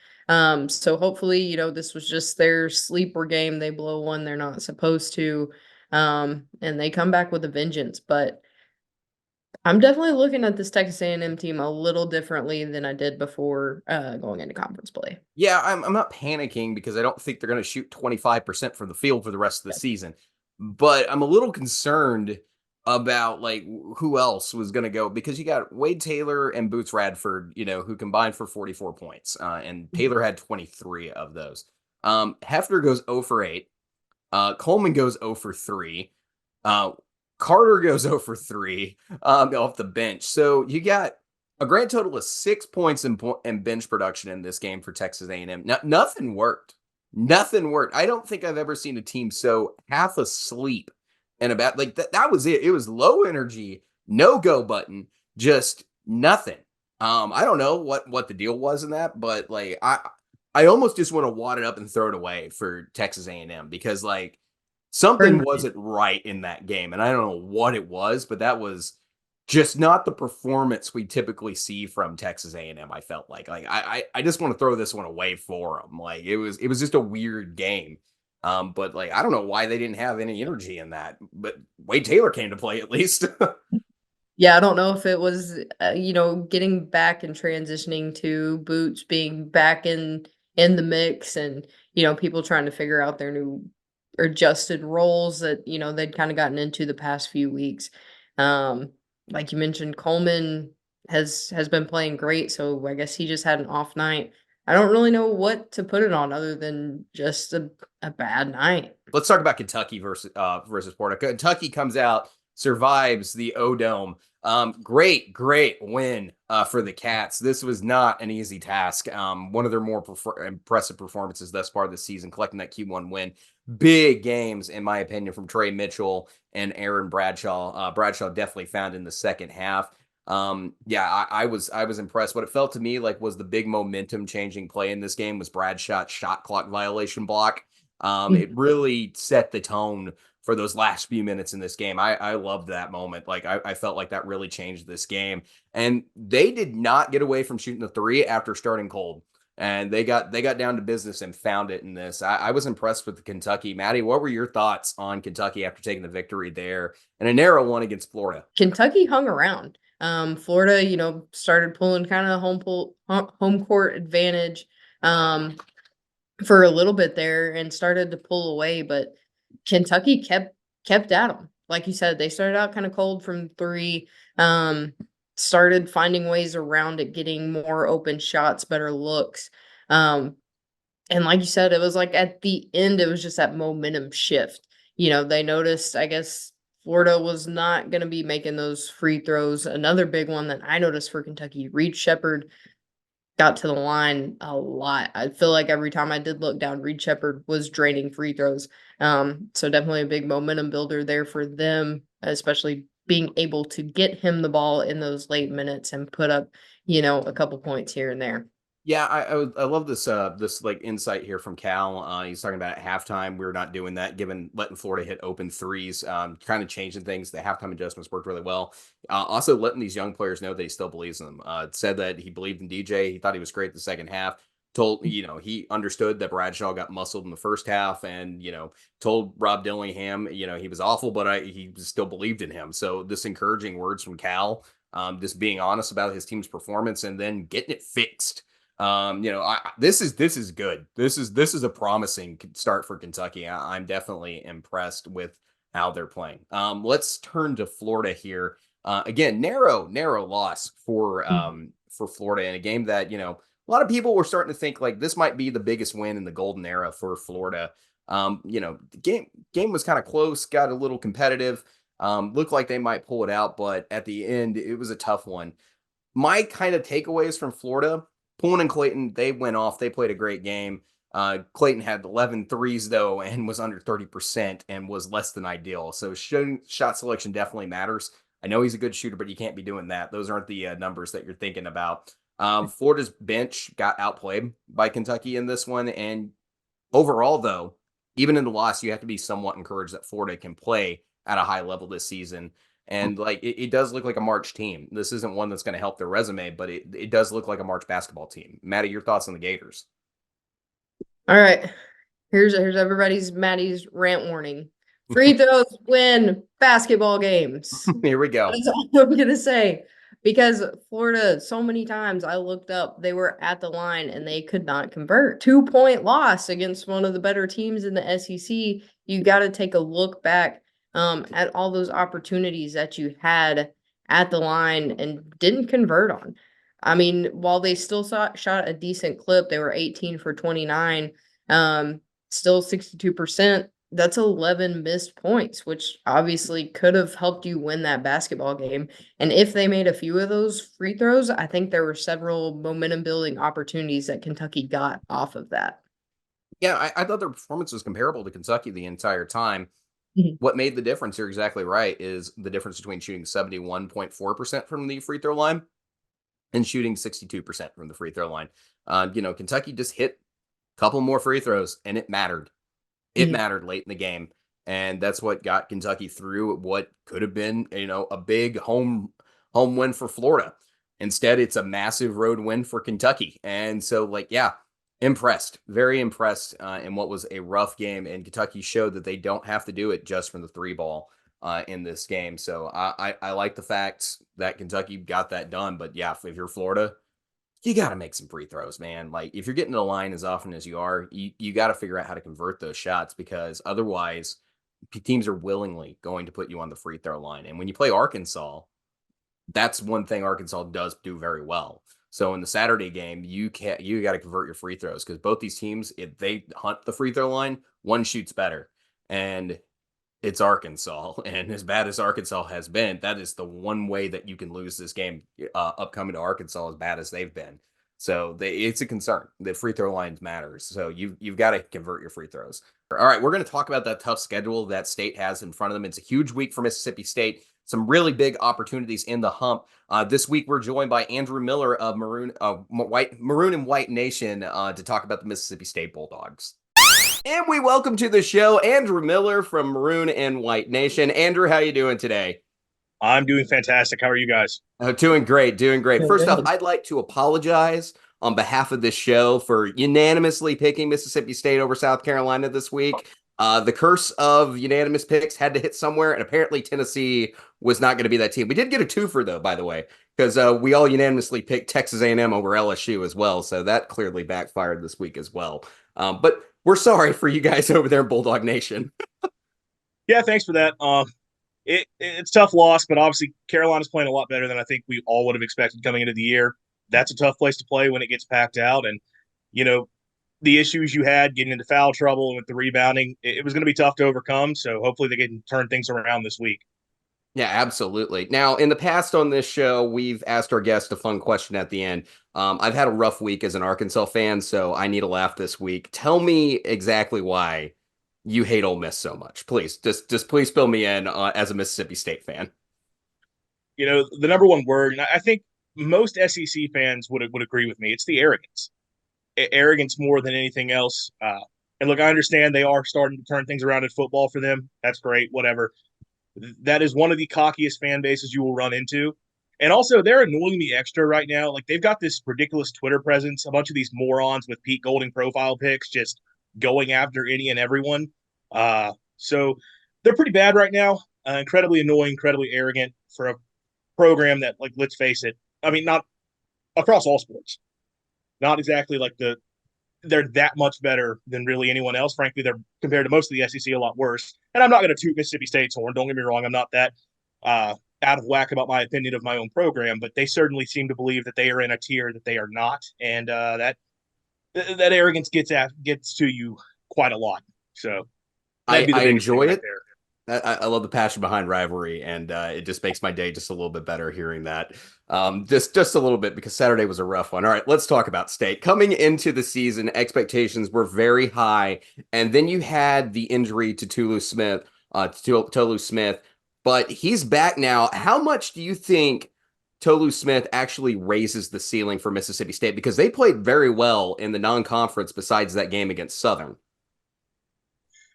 So hopefully, this was just their sleeper game. They blow one they're not supposed to, and they come back with a vengeance. But I'm definitely looking at this Texas A&M team a little differently than I did before going into conference play.
Yeah, I'm not panicking because I don't think they're going to shoot 25% from the field for the rest of the season. But I'm a little concerned about like who else was going to go because you got Wade Taylor and Boots Radford, who combined for 44 points, and Taylor had 23 of those. Hefner goes 0 for 8. Coleman goes 0 for 3. Uh, Carter goes 0 for 3 off the bench. So you got a grand total of 6 points in bench production in this game for Texas A&M. Nothing worked. Nothing worked. I don't think I've ever seen a team so half asleep and about like that. That was it. It was low energy, no go button, just nothing. I don't know what the deal was in that, but like I almost just want to wad it up and throw it away for Texas A&M because like something wasn't right in that game, and I don't know what it was, but that was just not the performance we typically see from Texas A&M. I felt like I just want to throw this one away for them. Like it was just a weird game. But like I don't know why they didn't have any energy in that, but Wade Taylor came to play at least.
Yeah, I don't know if it was, getting back and transitioning to Boots being back in the mix and, people trying to figure out their new or adjusted roles that, they'd kind of gotten into the past few weeks. Um, like you mentioned, Coleman has been playing great, so I guess he just had an off night. I don't really know what to put it on other than just a bad night.
Let's talk about Kentucky versus Florida. Kentucky comes out, survives the O Dome. Great win for the Cats. This was not an easy task. One of their more impressive performances thus far this season, collecting that Q1 win. Big games, in my opinion, from Trey Mitchell and Aaron Bradshaw. Bradshaw definitely found in the second half. Yeah, I was impressed. What it felt to me like was the big momentum changing play in this game was Bradshaw's shot clock violation block. It really set the tone for those last few minutes in this game. I loved that moment. Like I felt like that really changed this game. And they did not get away from shooting the three after starting cold. And they got down to business and found it in this. I was impressed with the Kentucky. Maddie, what were your thoughts on Kentucky after taking the victory there and a narrow one against Florida?
Kentucky hung around. Florida, started pulling kind of home court advantage for a little bit there and started to pull away, but Kentucky kept at them. Like you said, they started out kind of cold from three, started finding ways around it, getting more open shots, better looks. And like you said, it was like at the end, it was just that momentum shift. They noticed, I guess, Florida was not going to be making those free throws. Another big one that I noticed for Kentucky, Reed Shepherd got to the line a lot. I feel like every time I did look down, Reed Shepherd was draining free throws. So definitely a big momentum builder there for them, especially being able to get him the ball in those late minutes and put up, a couple points here and there.
Yeah, I love this like insight here from Cal. He's talking about at halftime we're not doing that, given letting Florida hit open threes, kind of changing things. The halftime adjustments worked really well. Also letting these young players know that he still believes in them. Said that he believed in DJ. He thought he was great the second half. Told he understood that Bradshaw got muscled in the first half, and told Rob Dillingham he was awful, but he still believed in him. So this encouraging words from Cal, just being honest about his team's performance and then getting it fixed. This is good. This is a promising start for Kentucky. I'm definitely impressed with how they're playing. Let's turn to Florida here. Again, narrow loss for Florida in a game that a lot of people were starting to think like this might be the biggest win in the golden era for Florida. The game was kind of close, got a little competitive. Looked like they might pull it out, but at the end, it was a tough one. My kind of takeaways from Florida. Pullen and Clayton, they went off. They played a great game. Clayton had 11 threes, though, and was under 30% and was less than ideal. So shot selection definitely matters. I know he's a good shooter, but you can't be doing that. Those aren't the numbers that you're thinking about. Florida's bench got outplayed by Kentucky in this one. And overall, though, even in the loss, you have to be somewhat encouraged that Florida can play at a high level this season. And it does look like a March team. This isn't one that's going to help their resume, but it does look like a March basketball team. Maddie, your thoughts on the Gators?
All right. Here's everybody's Maddie's rant warning. Free throws win basketball games.
Here we go.
That's all I'm gonna say. Because Florida, so many times I looked up, they were at the line and they could not convert. 2-point loss against one of the better teams in the SEC. You got to take a look back at all those opportunities that you had at the line and didn't convert on. I mean, while they still shot a decent clip, they were 18 for 29, still 62%. That's 11 missed points, which obviously could have helped you win that basketball game. And if they made a few of those free throws, I think there were several momentum building opportunities that Kentucky got off of that.
Yeah, I thought their performance was comparable to Kentucky the entire time. What made the difference, you're exactly right, is the difference between shooting 71.4% from the free throw line and shooting 62% from the free throw line. Kentucky just hit a couple more free throws, and it mattered. It mattered late in the game, and that's what got Kentucky through what could have been, a big home win for Florida. Instead, it's a massive road win for Kentucky. And so, impressed, very impressed in what was a rough game. And Kentucky showed that they don't have to do it just from the three ball in this game. So I like the fact that Kentucky got that done. But yeah, if you're Florida, you got to make some free throws, man. Like if you're getting to the line as often as you are, you got to figure out how to convert those shots, because otherwise teams are willingly going to put you on the free throw line. And when you play Arkansas, that's one thing Arkansas does do very well. So in the Saturday game, you got to convert your free throws, because both these teams, if they hunt the free throw line, one shoots better. And it's Arkansas, and as bad as Arkansas has been, that is the one way that you can lose this game upcoming to Arkansas, as bad as they've been. So it's a concern. The free throw lines matters. So you've got to convert your free throws. All right, we're going to talk about that tough schedule that State has in front of them. It's a huge week for Mississippi State. Some really big opportunities in the hump. This week, we're joined by Andrew Miller of Maroon and White Nation to talk about the Mississippi State Bulldogs. And we welcome to the show Andrew Miller from Maroon and White Nation. Andrew, how you doing today?
I'm doing fantastic. How are you guys?
Doing great. First off, I'd like to apologize on behalf of this show for unanimously picking Mississippi State over South Carolina this week. The curse of unanimous picks had to hit somewhere, and apparently Tennessee was not going to be that team. We did get a twofer, though, by the way, because we all unanimously picked Texas A&M over LSU as well, so that clearly backfired this week as well. But we're sorry for you guys over there in Bulldog Nation.
Yeah, thanks for that. It's a tough loss, but obviously Carolina's playing a lot better than I think we all would have expected coming into the year. That's a tough place to play when it gets packed out. And, the issues you had getting into foul trouble and with the rebounding, it was going to be tough to overcome. So hopefully they can turn things around this week.
Yeah, absolutely. Now, in the past on this show, we've asked our guests a fun question at the end. I've had a rough week as an Arkansas fan, so I need a laugh this week. Tell me exactly why you hate Ole Miss so much. Please, just please fill me in as a Mississippi State fan.
The number one word, and I think most SEC fans would agree with me, it's the arrogance. Arrogance more than anything else. And look, I understand they are starting to turn things around in football for them. That's great, whatever. That is one of the cockiest fan bases you will run into. And also, they're annoying me extra right now. Like, they've got this ridiculous Twitter presence, a bunch of these morons with Pete Golding profile pics just going after any and everyone. So they're pretty bad right now. Incredibly annoying, incredibly arrogant for a program that, like, let's face it, I mean, not across all sports. Not exactly like they're that much better than really anyone else. Frankly, they're compared to most of the SEC a lot worse. And I'm not going to toot Mississippi State's horn. Don't get me wrong. I'm not that out of whack about my opinion of my own program, but they certainly seem to believe that they are in a tier that they are not. And that arrogance gets to you quite a lot. So
I enjoy it.
There.
I love the passion behind rivalry, and it just makes my day just a little bit better hearing that. Just a little bit, because Saturday was a rough one. All right, let's talk about State. Coming into the season, expectations were very high, and then you had the injury to Tolu Smith, but he's back now. How much do you think Tolu Smith actually raises the ceiling for Mississippi State because they played very well in the non-conference besides that game against Southern.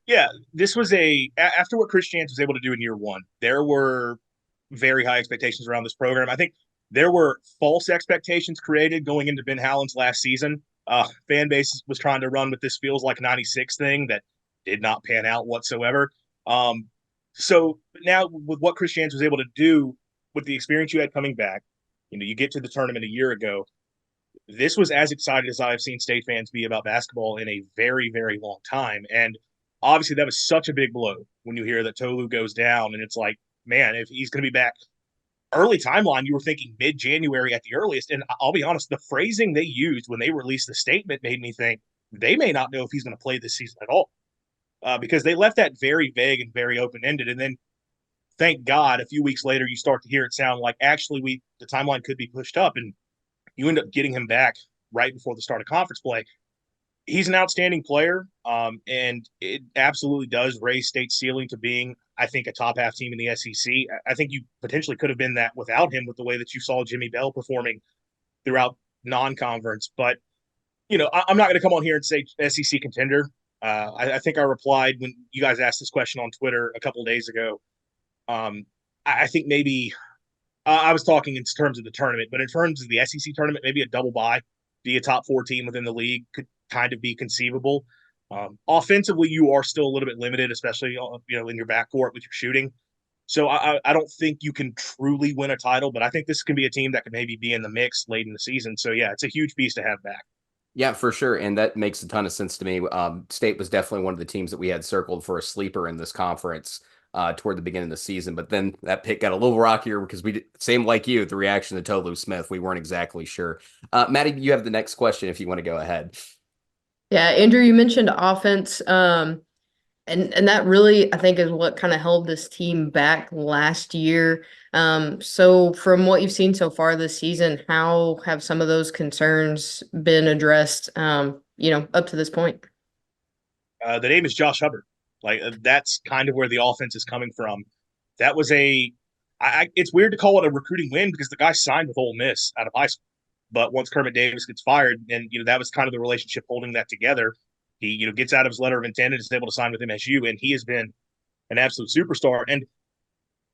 Yeah, this was after what Chris Jans was able to do in year one, there were very high expectations around this program. I think there were false expectations created going into Ben Howland's last season. Fan base was trying to run with this feels like 96 thing that did not pan out whatsoever. So now with what Chris Jans was able to do with the experience you had coming back, you get to the tournament a year ago. This was as excited as I've seen state fans be about basketball in a very, very long time. And obviously that was such a big blow when you hear that Tolu goes down. And it's like, man, if he's going to be back early timeline, you were thinking mid-January at the earliest. And I'll be honest, the phrasing they used when they released the statement made me think they may not know if he's going to play this season at all, because they left that very vague and very open-ended. And then thank God a few weeks later, you start to hear it sound like actually the timeline could be pushed up, and you end up getting him back right before the start of conference play. He's an outstanding player, and it absolutely does raise State's ceiling to being, I think, a top half team in the SEC. I think you potentially could have been that without him with the way that you saw Jimmy Bell performing throughout non-conference. But, I'm not going to come on here and say SEC contender. I think I replied when you guys asked this question on Twitter a couple of days ago. I think maybe I was talking in terms of the tournament, but in terms of the SEC tournament, maybe a double bye, be a top 4 team within the league could kind of be conceivable. Offensively, you are still a little bit limited, especially in your backcourt with your shooting. So I don't think you can truly win a title, but I think this can be a team that could maybe be in the mix late in the season. So yeah, it's a huge piece to have back.
Yeah, for sure. And that makes a ton of sense to me. State was definitely one of the teams that we had circled for a sleeper in this conference toward the beginning of the season. But then that pick got a little rockier because same like you, the reaction to Tolu Smith, we weren't exactly sure. Maddy, you have the next question if you want to go ahead.
Yeah, Andrew, you mentioned offense, and that really, I think, is what kind of held this team back last year. So from what you've seen so far this season, how have some of those concerns been addressed, up to this point?
The name is Josh Hubbard. That's kind of where the offense is coming from. That was it's weird to call it a recruiting win because the guy signed with Ole Miss out of high school. But once Kermit Davis gets fired, and that was kind of the relationship holding that together. He gets out of his letter of intent and is able to sign with MSU, and he has been an absolute superstar. And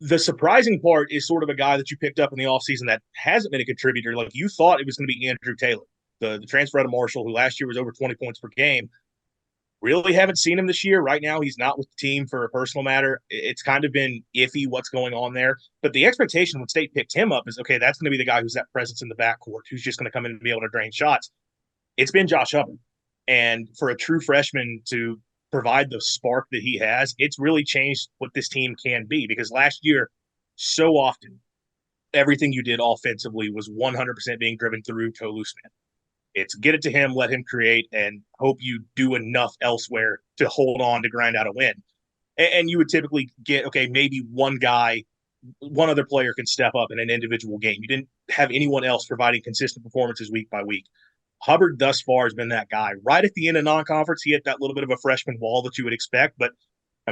the surprising part is sort of a guy that you picked up in the offseason that hasn't been a contributor. Like you thought it was going to be Andrew Taylor, the transfer out of Marshall, who last year was over 20 points per game. Really haven't seen him this year. Right now, he's not with the team for a personal matter. It's kind of been iffy what's going on there. But the expectation when State picked him up is, okay, that's going to be the guy who's that presence in the backcourt, who's just going to come in and be able to drain shots. It's been Josh Hubbard. And for a true freshman to provide the spark that he has, it's really changed what this team can be. Because last year, so often, everything you did offensively was 100% being driven through Tolu Smith. It's get it to him, let him create, and hope you do enough elsewhere to hold on to grind out a win. And you would typically get, okay, maybe one other player can step up in an individual game. You didn't have anyone else providing consistent performances week by week. Hubbard thus far has been that guy. Right at the end of non-conference, he hit that little bit of a freshman wall that you would expect, but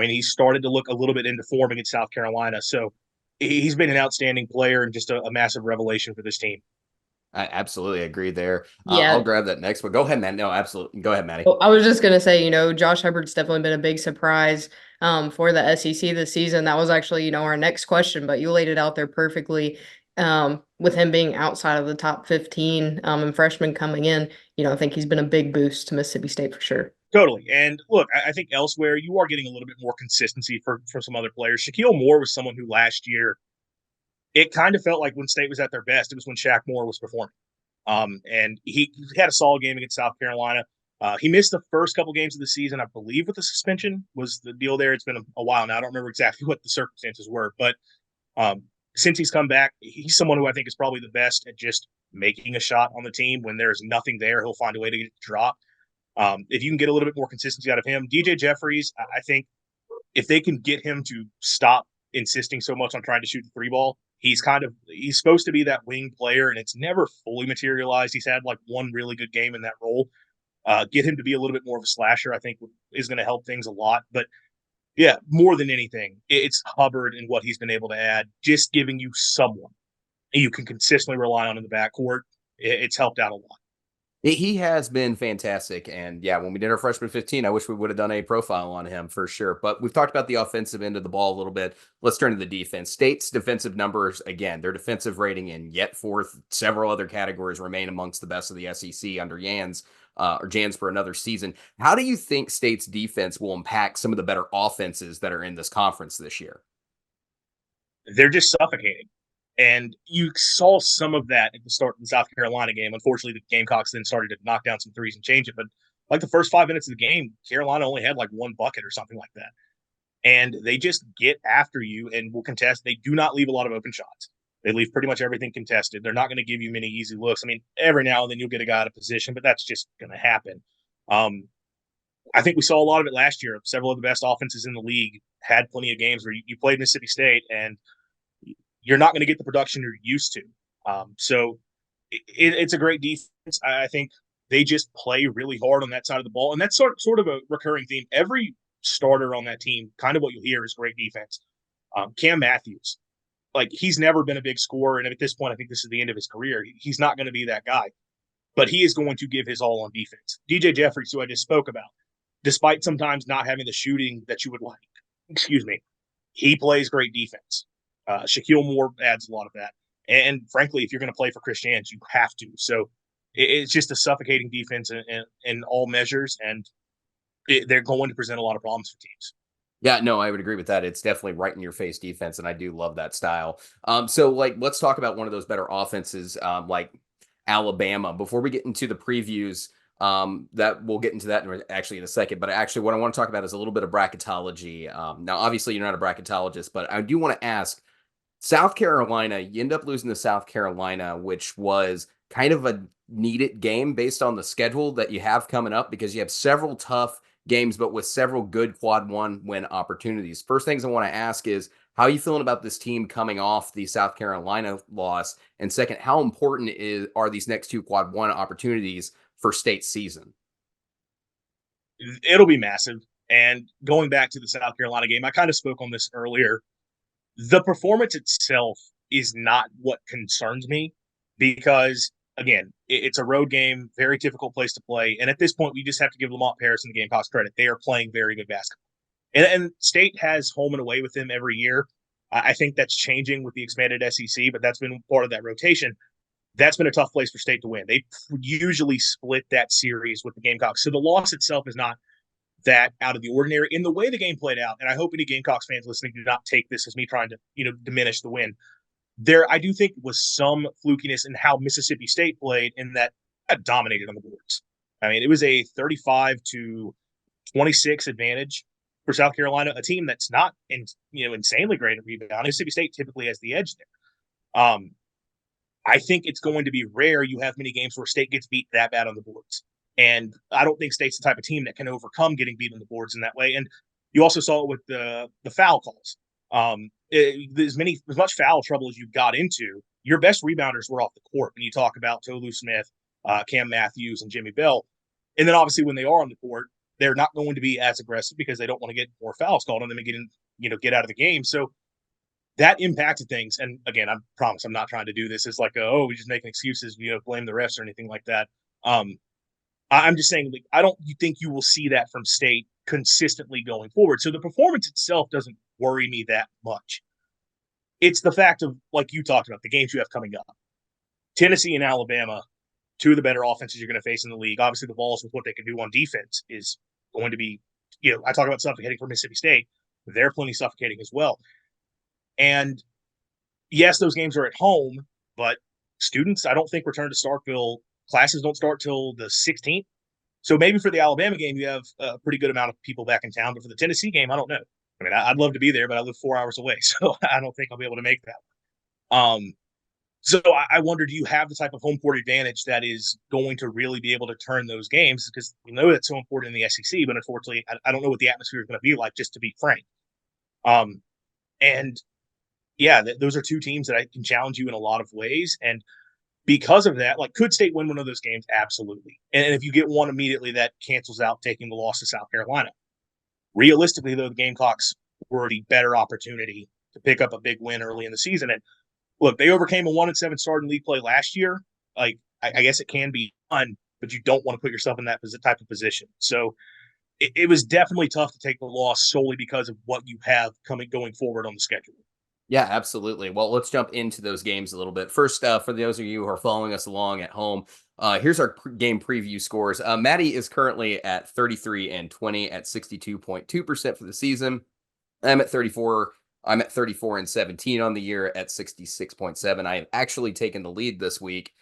he started to look a little bit into form against South Carolina. So he's been an outstanding player and just a massive revelation for this team.
I absolutely agree there.
Yeah.
I'll grab that next one. Go ahead, man. No, absolutely. Go ahead, Maddy.
I was just going to say, Josh Hubbard's definitely been a big surprise for the SEC this season. That was actually, our next question, but you laid it out there perfectly. With him being outside of the top 15 and freshmen coming in, I think he's been a big boost to Mississippi State for sure.
Totally. And look, I think elsewhere you are getting a little bit more consistency for some other players. Shaquille Moore was someone who last year, it kind of felt like when State was at their best, it was when Shaq Moore was performing. And he had a solid game against South Carolina. He missed the first couple games of the season, I believe, with the suspension was the deal there. It's been a while now. I don't remember exactly what the circumstances were, but since he's come back, he's someone who I think is probably the best at just making a shot on the team. When there's nothing there, he'll find a way to get it to drop. If you can get a little bit more consistency out of him, DJ Jeffries, I think if they can get him to stop insisting so much on trying to shoot the 3-ball, he's supposed to be that wing player, and it's never fully materialized. He's had like one really good game in that role. Get him to be a little bit more of a slasher, I think, is going to help things a lot. But yeah, more than anything, it's Hubbard and what he's been able to add, just giving you someone you can consistently rely on in the backcourt, it's helped out a lot.
He has been fantastic. And yeah, when we did our freshman 15, I wish we would have done a profile on him for sure. But we've talked about the offensive end of the ball a little bit. Let's turn to the defense. State's defensive numbers, again, their defensive rating in yet fourth, several other categories remain amongst the best of the SEC under Jans for another season. How do you think State's defense will impact some of the better offenses that are in this conference this year?
They're just suffocating. And you saw some of that at the start of the South Carolina game. Unfortunately, the Gamecocks then started to knock down some threes and change it. But like the first 5 minutes of the game, Carolina only had like one bucket or something like that. And they just get after you and will contest. They do not leave a lot of open shots. They leave pretty much everything contested. They're not going to give you many easy looks. I mean, every now and then you'll get a guy out of position, but that's just going to happen. I think we saw a lot of it last year. Several of the best offenses in the league had plenty of games where you played Mississippi State and you're not going to get the production you're used to. So it's a great defense. I think they just play really hard on that side of the ball. And that's sort of a recurring theme. Every starter on that team, kind of what you'll hear is great defense. Cam Matthews, like he's never been a big scorer. And at this point, I think this is the end of his career. He's not going to be that guy, but he is going to give his all on defense. DJ Jeffries, who I just spoke about, despite sometimes not having the shooting that you would like, he plays great defense. Shaquille Moore adds a lot of that. And frankly, if you're going to play for Chris Jans, you have to. So it's just a suffocating defense in all measures, and they're going to present a lot of problems for teams.
Yeah, no, I would agree with that. It's definitely right in your face defense, and I do love that style. So like, let's talk about one of those better offenses, like Alabama. Before we get into the previews, that we'll get into that actually in a second. But actually, what I want to talk about is a little bit of bracketology. Now, obviously, you're not a bracketologist, but I do want to ask. South Carolina, you end up losing to South Carolina, which was kind of a needed game based on the schedule that you have coming up because you have several tough games, but with several good quad one win opportunities. First things I want to ask is, how are you feeling about this team coming off the South Carolina loss? And second, how important are these next two quad one opportunities for State's season?
It'll be massive. And going back to the South Carolina game, I kind of spoke on this earlier. The performance itself is not what concerns me because, again, it's a road game, very difficult place to play. And at this point, we just have to give Lamont Paris and the Gamecocks credit. They are playing very good basketball. And State has home and away with them every year. I think that's changing with the expanded SEC, but that's been part of that rotation. That's been a tough place for State to win. They usually split that series with the Gamecocks. So the loss itself is not that out of the ordinary in the way the game played out. And I hope any Gamecocks fans listening do not take this as me trying to, diminish the win. There, I do think was some flukiness in how Mississippi State played in that dominated on the boards. I mean, it was a 35-26 advantage for South Carolina, a team that's not insanely great at rebounding. Mississippi State typically has the edge there. I think it's going to be rare you have many games where State gets beat that bad on the boards. And I don't think State's the type of team that can overcome getting beat on the boards in that way. And you also saw it with the foul calls. As much foul trouble as you got into, your best rebounders were off the court. When you talk about Tolu Smith, Cam Matthews, and Jimmy Bell, and then obviously when they are on the court, they're not going to be as aggressive because they don't want to get more fouls called on them and get out of the game. So that impacted things. And again, I promise I'm not trying to do this as like, we just making excuses, blame the refs or anything like that. I'm just saying, like, I don't think you will see that from State consistently going forward. So the performance itself doesn't worry me that much. It's the fact of, like you talked about, the games you have coming up. Tennessee and Alabama, two of the better offenses you're going to face in the league. Obviously, the Vols with what they can do on defense is going to be, I talk about suffocating for Mississippi State. They're plenty suffocating as well. And yes, those games are at home, but students, I don't think, return to Starkville. Classes don't start till the 16th. So maybe for the Alabama game, you have a pretty good amount of people back in town. But for the Tennessee game, I don't know. I mean, I'd love to be there, but I live 4 hours away. So I don't think I'll be able to make that. So I wonder, do you have the type of home court advantage that is going to really be able to turn those games? Because we know that's so important in the SEC, but unfortunately, I don't know what the atmosphere is going to be like, just to be frank. And yeah, those are two teams that I can challenge you in a lot of ways. And because of that, like, could State win one of those games? Absolutely. And if you get one immediately, that cancels out taking the loss to South Carolina. Realistically, though, the Gamecocks were the better opportunity to pick up a big win early in the season. And look, they overcame a 1-7 start in league play last year. Like, I guess it can be fun, but you don't want to put yourself in that type of position. So it was definitely tough to take the loss solely because of what you have going forward on the schedule.
Yeah, absolutely. Well, let's jump into those games a little bit. First, for those of you who are following us along at home, here's our game preview scores. Maddy is currently at 33-20 at 62.2% for the season. I'm at 34. I'm at 34-17 on the year at 66.7. I have actually taken the lead this week.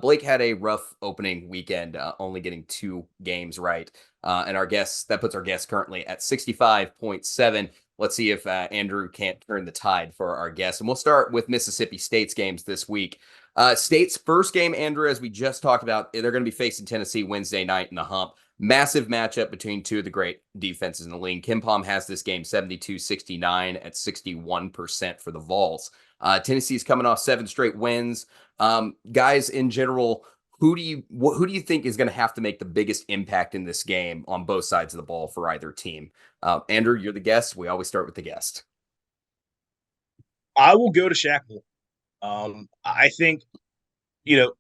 Blake had a rough opening weekend, only getting 2 games right. And that puts our guest currently at 65.7. Let's see if Andrew can't turn the tide for our guest. And we'll start with Mississippi State's games this week. State's first game, Andrew, as we just talked about, they're going to be facing Tennessee Wednesday night in the Hump. Massive matchup between two of the great defenses in the league. KenPom has this game 72-69 at 61% for the Vols. Tennessee's coming off 7 straight wins. Guys, in general, who do you think is going to have to make the biggest impact in this game on both sides of the ball for either team? Andrew, you're the guest. We always start with the guest.
I will go to Shaq Moore. I think, the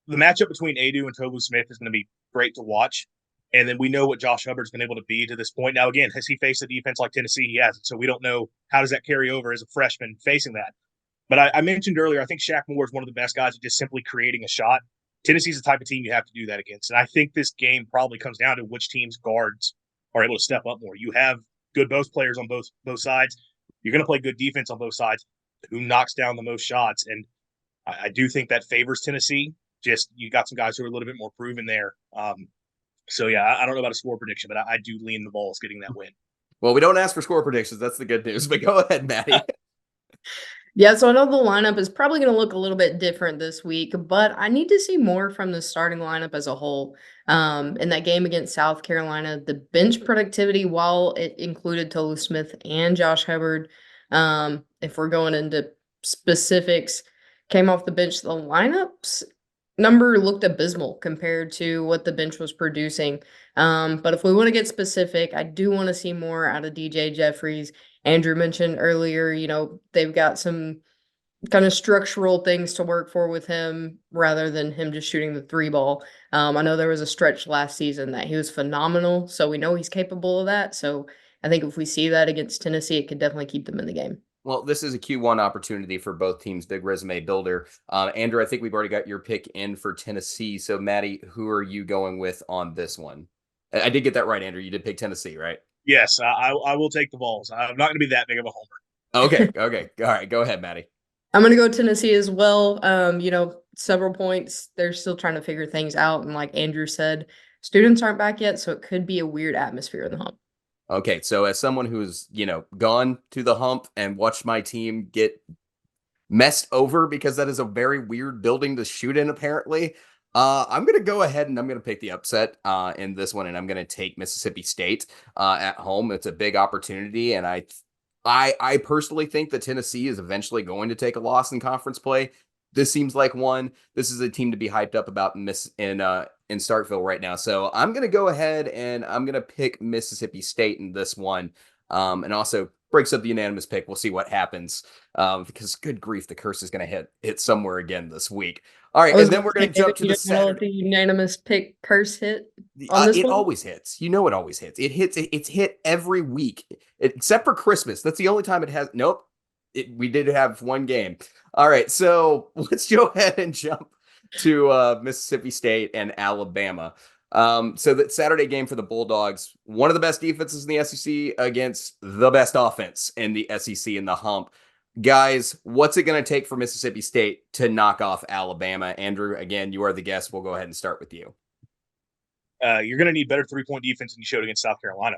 matchup between Adu and Tolu Smith is going to be great to watch. And then we know what Josh Hubbard's been able to be to this point. Now, again, has he faced a defense like Tennessee? He hasn't. So we don't know how does that carry over as a freshman facing that. But I mentioned earlier, I think Shaq Moore is one of the best guys at just simply creating a shot. Tennessee's the type of team you have to do that against. And I think this game probably comes down to which team's guards are able to step up more. You have good both players on both sides. You're going to play good defense on both sides. Who knocks down the most shots? And I do think that favors Tennessee. Just you got some guys who are a little bit more proven there. So, yeah, I don't know about a score prediction, but I do lean the Vols getting that win.
Well, we don't ask for score predictions. That's the good news. But go ahead, Maddy.
Yeah, so I know the lineup is probably going to look a little bit different this week, but I need to see more from the starting lineup as a whole. In that game against South Carolina, the bench productivity, while it included Tolu Smith and Josh Hubbard, if we're going into specifics, came off the bench. The lineups number looked abysmal compared to what the bench was producing. But if we want to get specific, I do want to see more out of DJ Jeffries. Andrew mentioned earlier, they've got some kind of structural things to work for with him rather than him just shooting the 3 ball. I know there was a stretch last season that he was phenomenal, so we know he's capable of that. So I think if we see that against Tennessee, it could definitely keep them in the game.
Well, this is a Q1 opportunity for both teams, big resume builder. Andrew, I think we've already got your pick in for Tennessee. So, Maddy, who are you going with on this one? I did get that right, Andrew. You did pick Tennessee, right?
Yes, I will take the Vols. I'm not going to be that big of a homer.
Okay. All right. Go ahead, Maddy.
I'm going to go Tennessee as well. Several points. They're still trying to figure things out. And like Andrew said, students aren't back yet, so it could be a weird atmosphere in the Hump.
Okay, so as someone who's, gone to the Hump and watched my team get messed over because that is a very weird building to shoot in, apparently, I'm going to go ahead and I'm going to pick the upset in this one, and I'm going to take Mississippi State at home. It's a big opportunity, and I personally think that Tennessee is eventually going to take a loss in conference play. This seems like one. This is a team to be hyped up about in Starkville right now. So I'm going to go ahead and I'm going to pick Mississippi State in this one, and also breaks up the unanimous pick. We'll see what happens because good grief, the curse is going to hit somewhere again this week. All right, and then we're going to jump to the Saturday.
The unanimous pick curse hit on this
it
one?
always hits. It always hits. It's hit every week except for Christmas. That's the only time it has. Nope. We did have one game. All right, so let's go ahead and jump to Mississippi State and Alabama. So that Saturday game for the Bulldogs, one of the best defenses in the SEC against the best offense in the SEC in the Hump. Guys, what's it going to take for Mississippi State to knock off Alabama? Andrew, again, you are the guest. We'll go ahead and start with you.
You're going to need better 3-point defense than you showed against South Carolina.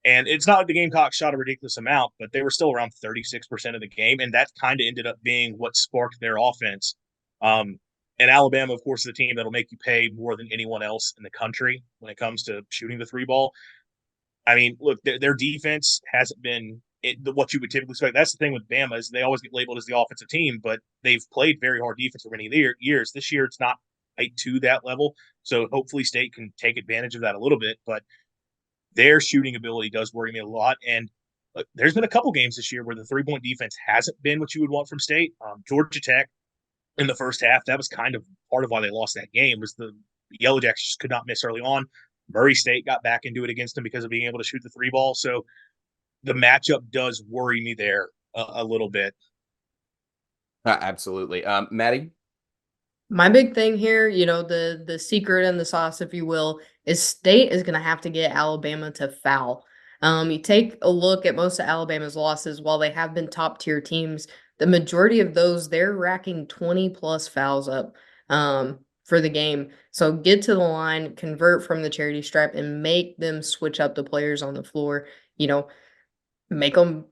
And it's not like the Gamecocks shot a ridiculous amount, but they were still around 36% of the game, and that kind of ended up being what sparked their offense. And Alabama, of course, is a team that'll make you pay more than anyone else in the country when it comes to shooting the 3 ball. I mean, look, their defense hasn't been what you would typically expect. That's the thing with Bama is they always get labeled as the offensive team, but they've played very hard defense for many years. This year, it's not quite to that level, so hopefully State can take advantage of that a little bit, but their shooting ability does worry me a lot. And there's been a couple games this year where the 3-point defense hasn't been what you would want from State. Georgia Tech in the first half, that was kind of part of why they lost that game, was the Yellow Jackets just could not miss early on. Murray State got back into it against them because of being able to shoot the 3 ball. So the matchup does worry me there a little bit.
Absolutely. Maddie?
My big thing here, the secret and the sauce, if you will, is State is going to have to get Alabama to foul. You take a look at most of Alabama's losses, while they have been top tier teams, the majority of those, they're racking 20 plus fouls up for the game. So get to the line, convert from the charity stripe, and make them switch up the players on the floor. You know, make them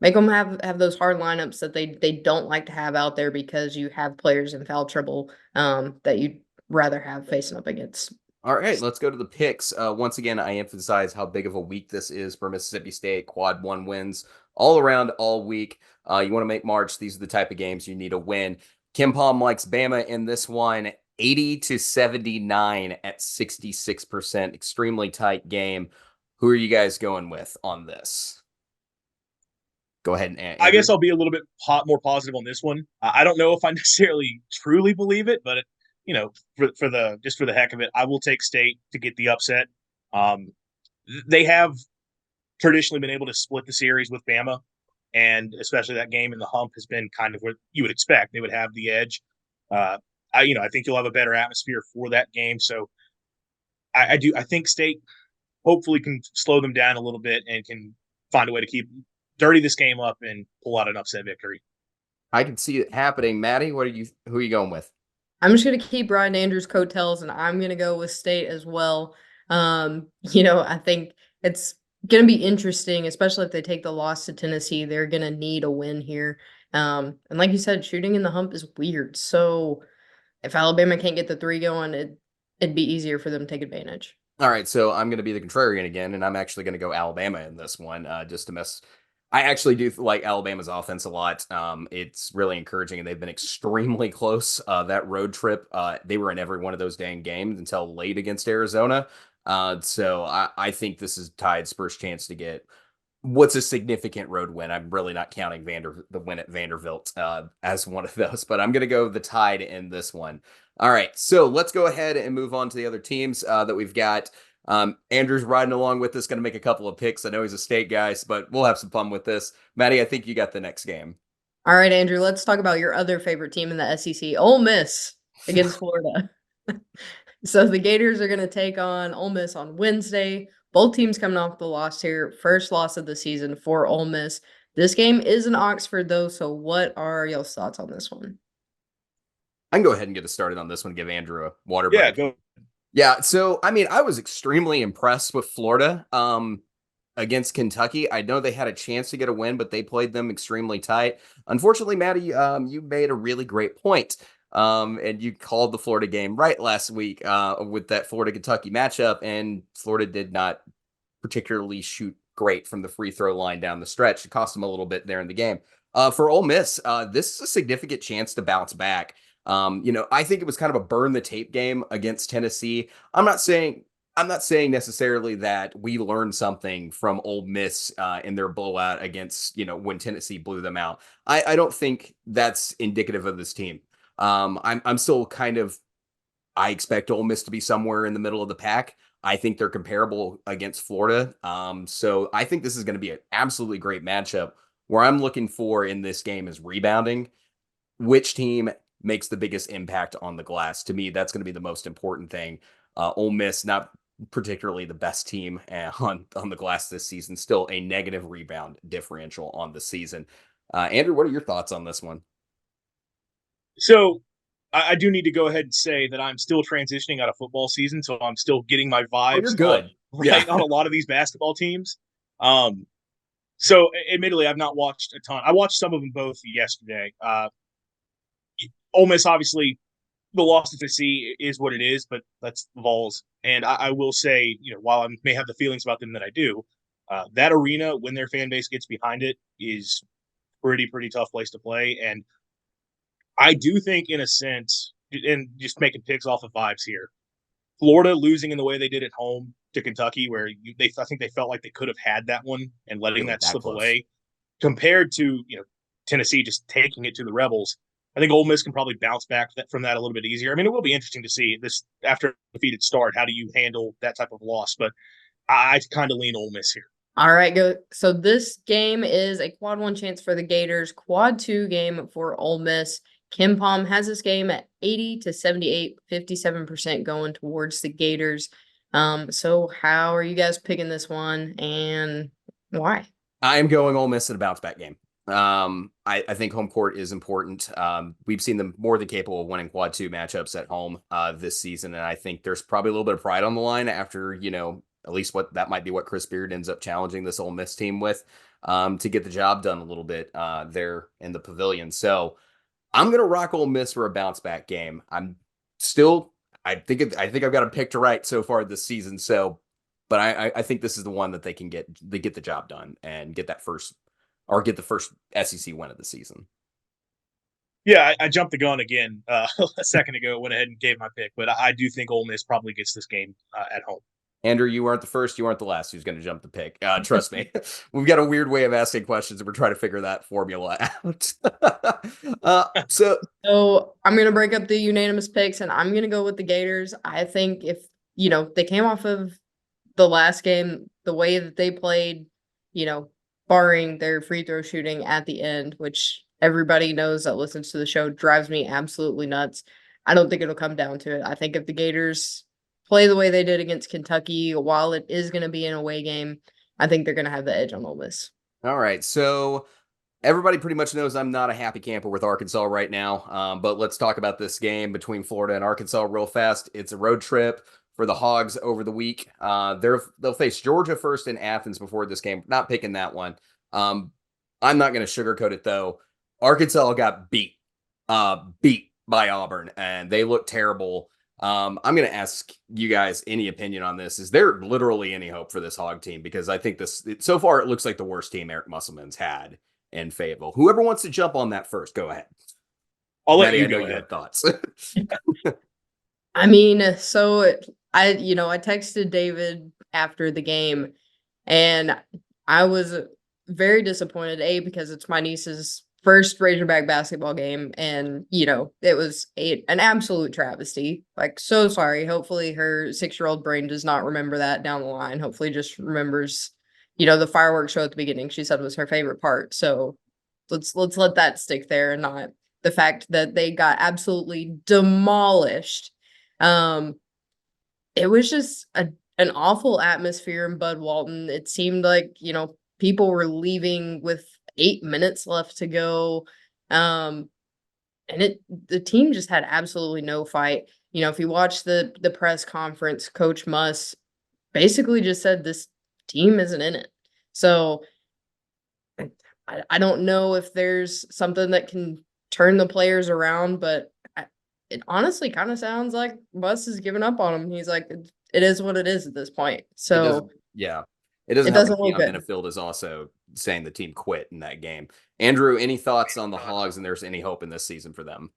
have those hard lineups that they don't like to have out there, because you have players in foul trouble that you'd rather have facing up against.
All right, let's go to the picks. Once again, I emphasize how big of a week this is for Mississippi State. Quad 1 wins all around all week. You want to make March. These are the type of games you need to win. Kim Palm likes Bama in this one, 80-79 at 66%. Extremely tight game. Who are you guys going with on this? Go ahead and Andrew.
I guess I'll be a little bit more positive on this one. I don't know if I necessarily truly believe it, but for the heck of it, I will take State to get the upset. They have traditionally been able to split the series with Bama, and especially that game in the Hump has been kind of what you would expect. They would have the edge. I think you'll have a better atmosphere for that game. So I think State hopefully can slow them down a little bit and can find a way to dirty this game up and pull out an upset victory.
I can see it happening. Maddie, who are you going with?
I'm just going to keep riding Andrew's coattails, and I'm going to go with State as well. I think it's going to be interesting, especially if they take the loss to Tennessee. They're going to need a win here. And like you said, shooting in the Hump is weird. So if Alabama can't get the 3 going, it'd be easier for them to take advantage.
All right, so I'm going to be the contrarian again, and I'm actually going to go Alabama in this one, just to mess. I actually do like Alabama's offense a lot. It's really encouraging, and they've been extremely close. That road trip, they were in every one of those dang games until late against Arizona. So I think this is Tide's first chance to get what's a significant road win. I'm really not counting the win at Vanderbilt as one of those, but I'm going to go the Tide in this one. All right, so let's go ahead and move on to the other teams that we've got. Andrew's riding along with us, going to make a couple of picks. I know he's a State guy, but we'll have some fun with this. Maddie, I think you got the next game.
All right, Andrew, let's talk about your other favorite team in the SEC, Ole Miss against Florida. So the Gators are going to take on Ole Miss on Wednesday. Both teams coming off the loss here. First loss of the season for Ole Miss. This game is in Oxford, though, so what are y'all's thoughts on this one?
I can go ahead and get us started on this one, give Andrew a water
break.
Yeah, go. Yeah, so, I was extremely impressed with Florida against Kentucky. I know they had a chance to get a win, but they played them extremely tight. Unfortunately, Maddie, you made a really great point. And you called the Florida game right last week with that Florida-Kentucky matchup, and Florida did not particularly shoot great from the free throw line down the stretch. It cost them a little bit there in the game. For Ole Miss, this is a significant chance to bounce back. I think it was kind of a burn the tape game against Tennessee. I'm not saying necessarily that we learned something from Ole Miss in their blowout against, when Tennessee blew them out. I don't think that's indicative of this team. I'm still I expect Ole Miss to be somewhere in the middle of the pack. I think they're comparable against Florida. So I think this is going to be an absolutely great matchup. Where I'm looking for in this game is rebounding. Which team makes the biggest impact on the glass? To me, that's going to be the most important thing. Ole Miss, not particularly the best team on the glass this season. Still a negative rebound differential on the season. Andrew, what are your thoughts on this one?
So I do need to go ahead and say that I'm still transitioning out of football season, so I'm still getting my vibes.
You're good.
On a lot of these basketball teams. So admittedly, I've not watched a ton. I watched some of them both yesterday. Ole Miss, obviously, the loss to Tennessee is what it is, but that's the Vols. And I will say, while I may have the feelings about them that I do, that arena, when their fan base gets behind it, is pretty tough place to play. And I do think, in a sense, and just making picks off of vibes here, Florida losing in the way they did at home to Kentucky, where I think they felt like they could have had that one and letting
Really
that
that
slip
close.
away, compared to Tennessee just taking it to the Rebels. I think Ole Miss can probably bounce back from that a little bit easier. I mean, it will be interesting to see this after a defeated start. How do you handle that type of loss? But I kind of lean Ole Miss here.
All right, go. So this game is a quad one chance for the Gators, quad two game for Ole Miss. Kim Palm has this game at 80 to 78, 57% going towards the Gators. So how are you guys picking this one and why?
I am going Ole Miss in a bounce back game. I think home court is important. We've seen them more than capable of winning quad two matchups at home this season, and I think there's probably a little bit of pride on the line after at least what that might be what Chris Beard ends up challenging this Ole Miss team with to get the job done a little bit there in the pavilion. So I'm gonna rock Ole Miss for a bounce back game. I think I've got a pick to right so far this season. So, but I think this is the one that they get the job done and get the first SEC win of the season.
Yeah, I jumped the gun again a second ago. Went ahead and gave my pick, but I do think Ole Miss probably gets this game at home.
Andrew, you weren't the first, you weren't the last who's going to jump the pick. Trust me. We've got a weird way of asking questions, and we're trying to figure that formula out. So
I'm going to break up the unanimous picks, and I'm going to go with the Gators. I think if, they came off of the last game, the way that they played, barring their free throw shooting at the end, which everybody knows that listens to the show drives me absolutely nuts. I don't think it'll come down to it. I think if the Gators play the way they did against Kentucky, while it is going to be an away game, I think they're going to have the edge on Ole Miss.
All right. So everybody pretty much knows I'm not a happy camper with Arkansas right now. But let's talk about this game between Florida and Arkansas real fast. It's a road trip for the Hogs over the week. They'll face Georgia first in Athens before this game. Not picking that one. I'm not going to sugarcoat it though. Arkansas got beat by Auburn, and they look terrible. I'm going to ask you guys any opinion on this. Is there literally any hope for this Hog team? Because I think so far it looks like the worst team Eric Musselman's had in Fayetteville. Whoever wants to jump on that first, go ahead.
I'll let
Maddy,
you
I know
go
you
ahead.
have thoughts.
I mean, so I texted David after the game, and I was very disappointed, because it's my niece's first Razorback basketball game, and it was an absolute travesty. Like, so sorry. Hopefully her 6-year-old brain does not remember that down the line. Hopefully just remembers the fireworks show at the beginning, she said, was her favorite part. So let's let that stick there, and not the fact that they got absolutely demolished. It was just an awful atmosphere in Bud Walton. It seemed like people were leaving with 8 minutes left to go. And the team just had absolutely no fight. If you watch the press conference, Coach Muss basically just said this team isn't in it. So I don't know if there's something that can turn the players around, but it honestly kind of sounds like Muss has given up on him. He's like, it is what it is at this point. So
it doesn't
look
Keon
good.
Benefield is also saying the team quit in that game. Andrew, any thoughts on the Hogs and there's any hope in this season for them?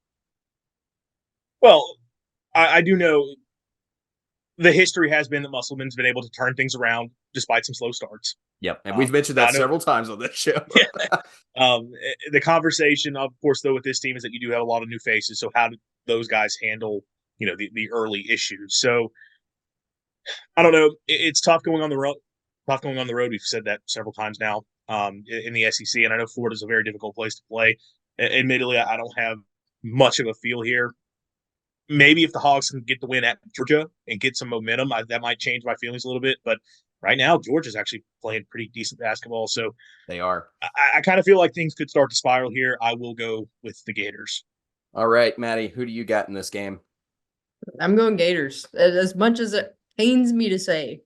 Well, I do know the history has been that Musselman's been able to turn things around despite some slow starts.
Yep, and we've mentioned that several times on this show.
The conversation, of course, though, with this team is that you do have a lot of new faces. So how do those guys handle, the early issues? So I don't know. It's tough going on the road. We've said that several times now in the SEC, and I know Florida's a very difficult place to play. Admittedly, I don't have much of a feel here. Maybe if the Hogs can get the win at Georgia and get some momentum, that might change my feelings a little bit. But right now, Georgia's actually playing pretty decent basketball. So
they are.
I kind of feel like things could start to spiral here. I will go with the Gators.
All right, Maddy, who do you got in this game?
I'm going Gators. As much as it pains me to say,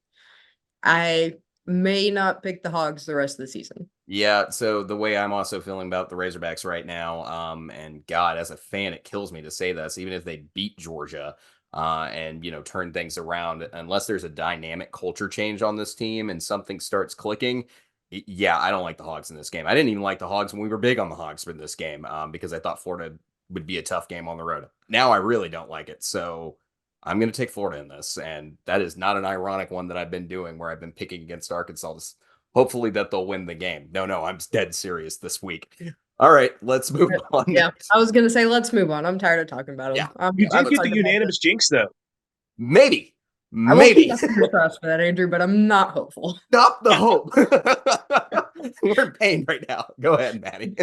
I may not pick the Hogs the rest of the season.
Yeah, so the way I'm also feeling about the Razorbacks right now, and God, as a fan, it kills me to say this, even if they beat Georgia and, turn things around, unless there's a dynamic culture change on this team and something starts clicking, yeah, I don't like the Hogs in this game. I didn't even like the Hogs when we were big on the Hogs for this game because I thought Florida would be a tough game on the road. Now I really don't like it. So I'm going to take Florida in this, and that is not an ironic one that I've been doing where I've been picking against Arkansas. Hopefully that they'll win the game. No, I'm dead serious this week. All right, let's move on.
Yeah, I was gonna say let's move on. I'm tired of talking about them.
Yeah,
You did
I've
get the
talked about
unanimous jinx, though.
Maybe.
I will keep my fingers crossed for that, Andrew, but I'm not hopeful.
Stop the hope. We're in pain right now. Go ahead, Maddie.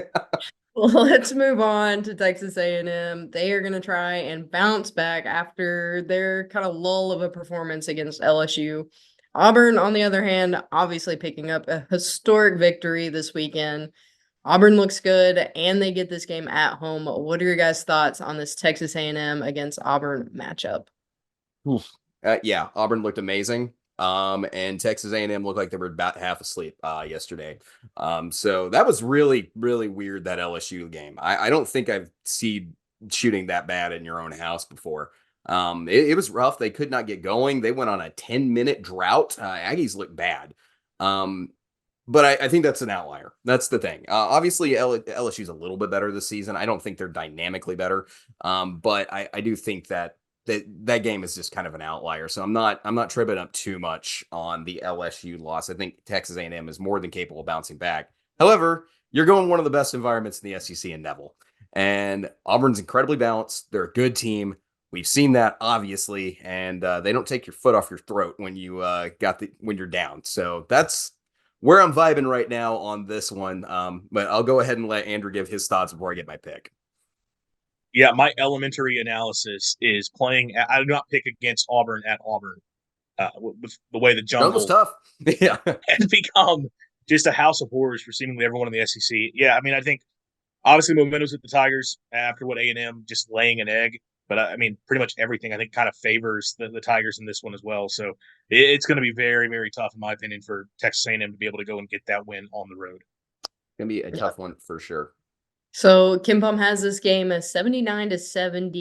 Well, let's move on to Texas A&M. They are going to try and bounce back after their kind of lull of a performance against LSU. Auburn, on the other hand, obviously picking up a historic victory this weekend. Auburn looks good, and they get this game at home. What are your guys' thoughts on this Texas A&M against Auburn matchup?
Yeah, Auburn looked amazing. And Texas A&M looked like they were about half asleep yesterday. So that was really, really weird, that LSU game. I don't think I've seen shooting that bad in your own house before. It was rough. They could not get going. They went on a 10-minute drought. Aggies looked bad. But I think that's an outlier. That's the thing. Obviously, LSU's a little bit better this season. I don't think they're dynamically better. But I do think that that game is just kind of an outlier. So I'm not tripping up too much on the LSU loss. I think Texas A&M is more than capable of bouncing back. However, you're going one of the best environments in the SEC in Neville. And Auburn's incredibly balanced. They're a good team. We've seen that, obviously, and they don't take your foot off your throat when you when you're down. So that's where I'm vibing right now on this one. But I'll go ahead and let Andrew give his thoughts before I get my pick.
Yeah, my elementary analysis is playing. I do not pick against Auburn at Auburn. With the way the jungle
tough. Yeah,
has become just a house of horrors for seemingly everyone in the SEC. Yeah, I mean, I think obviously momentum's with the Tigers after what A&M just laying an egg. But I mean, pretty much everything I think kind of favors the Tigers in this one as well. So it's going to be very, very tough, in my opinion, for Texas A&M to be able to go and get that win on the road.
Gonna be a tough one for sure.
So Kim Pom has this game as 79-70.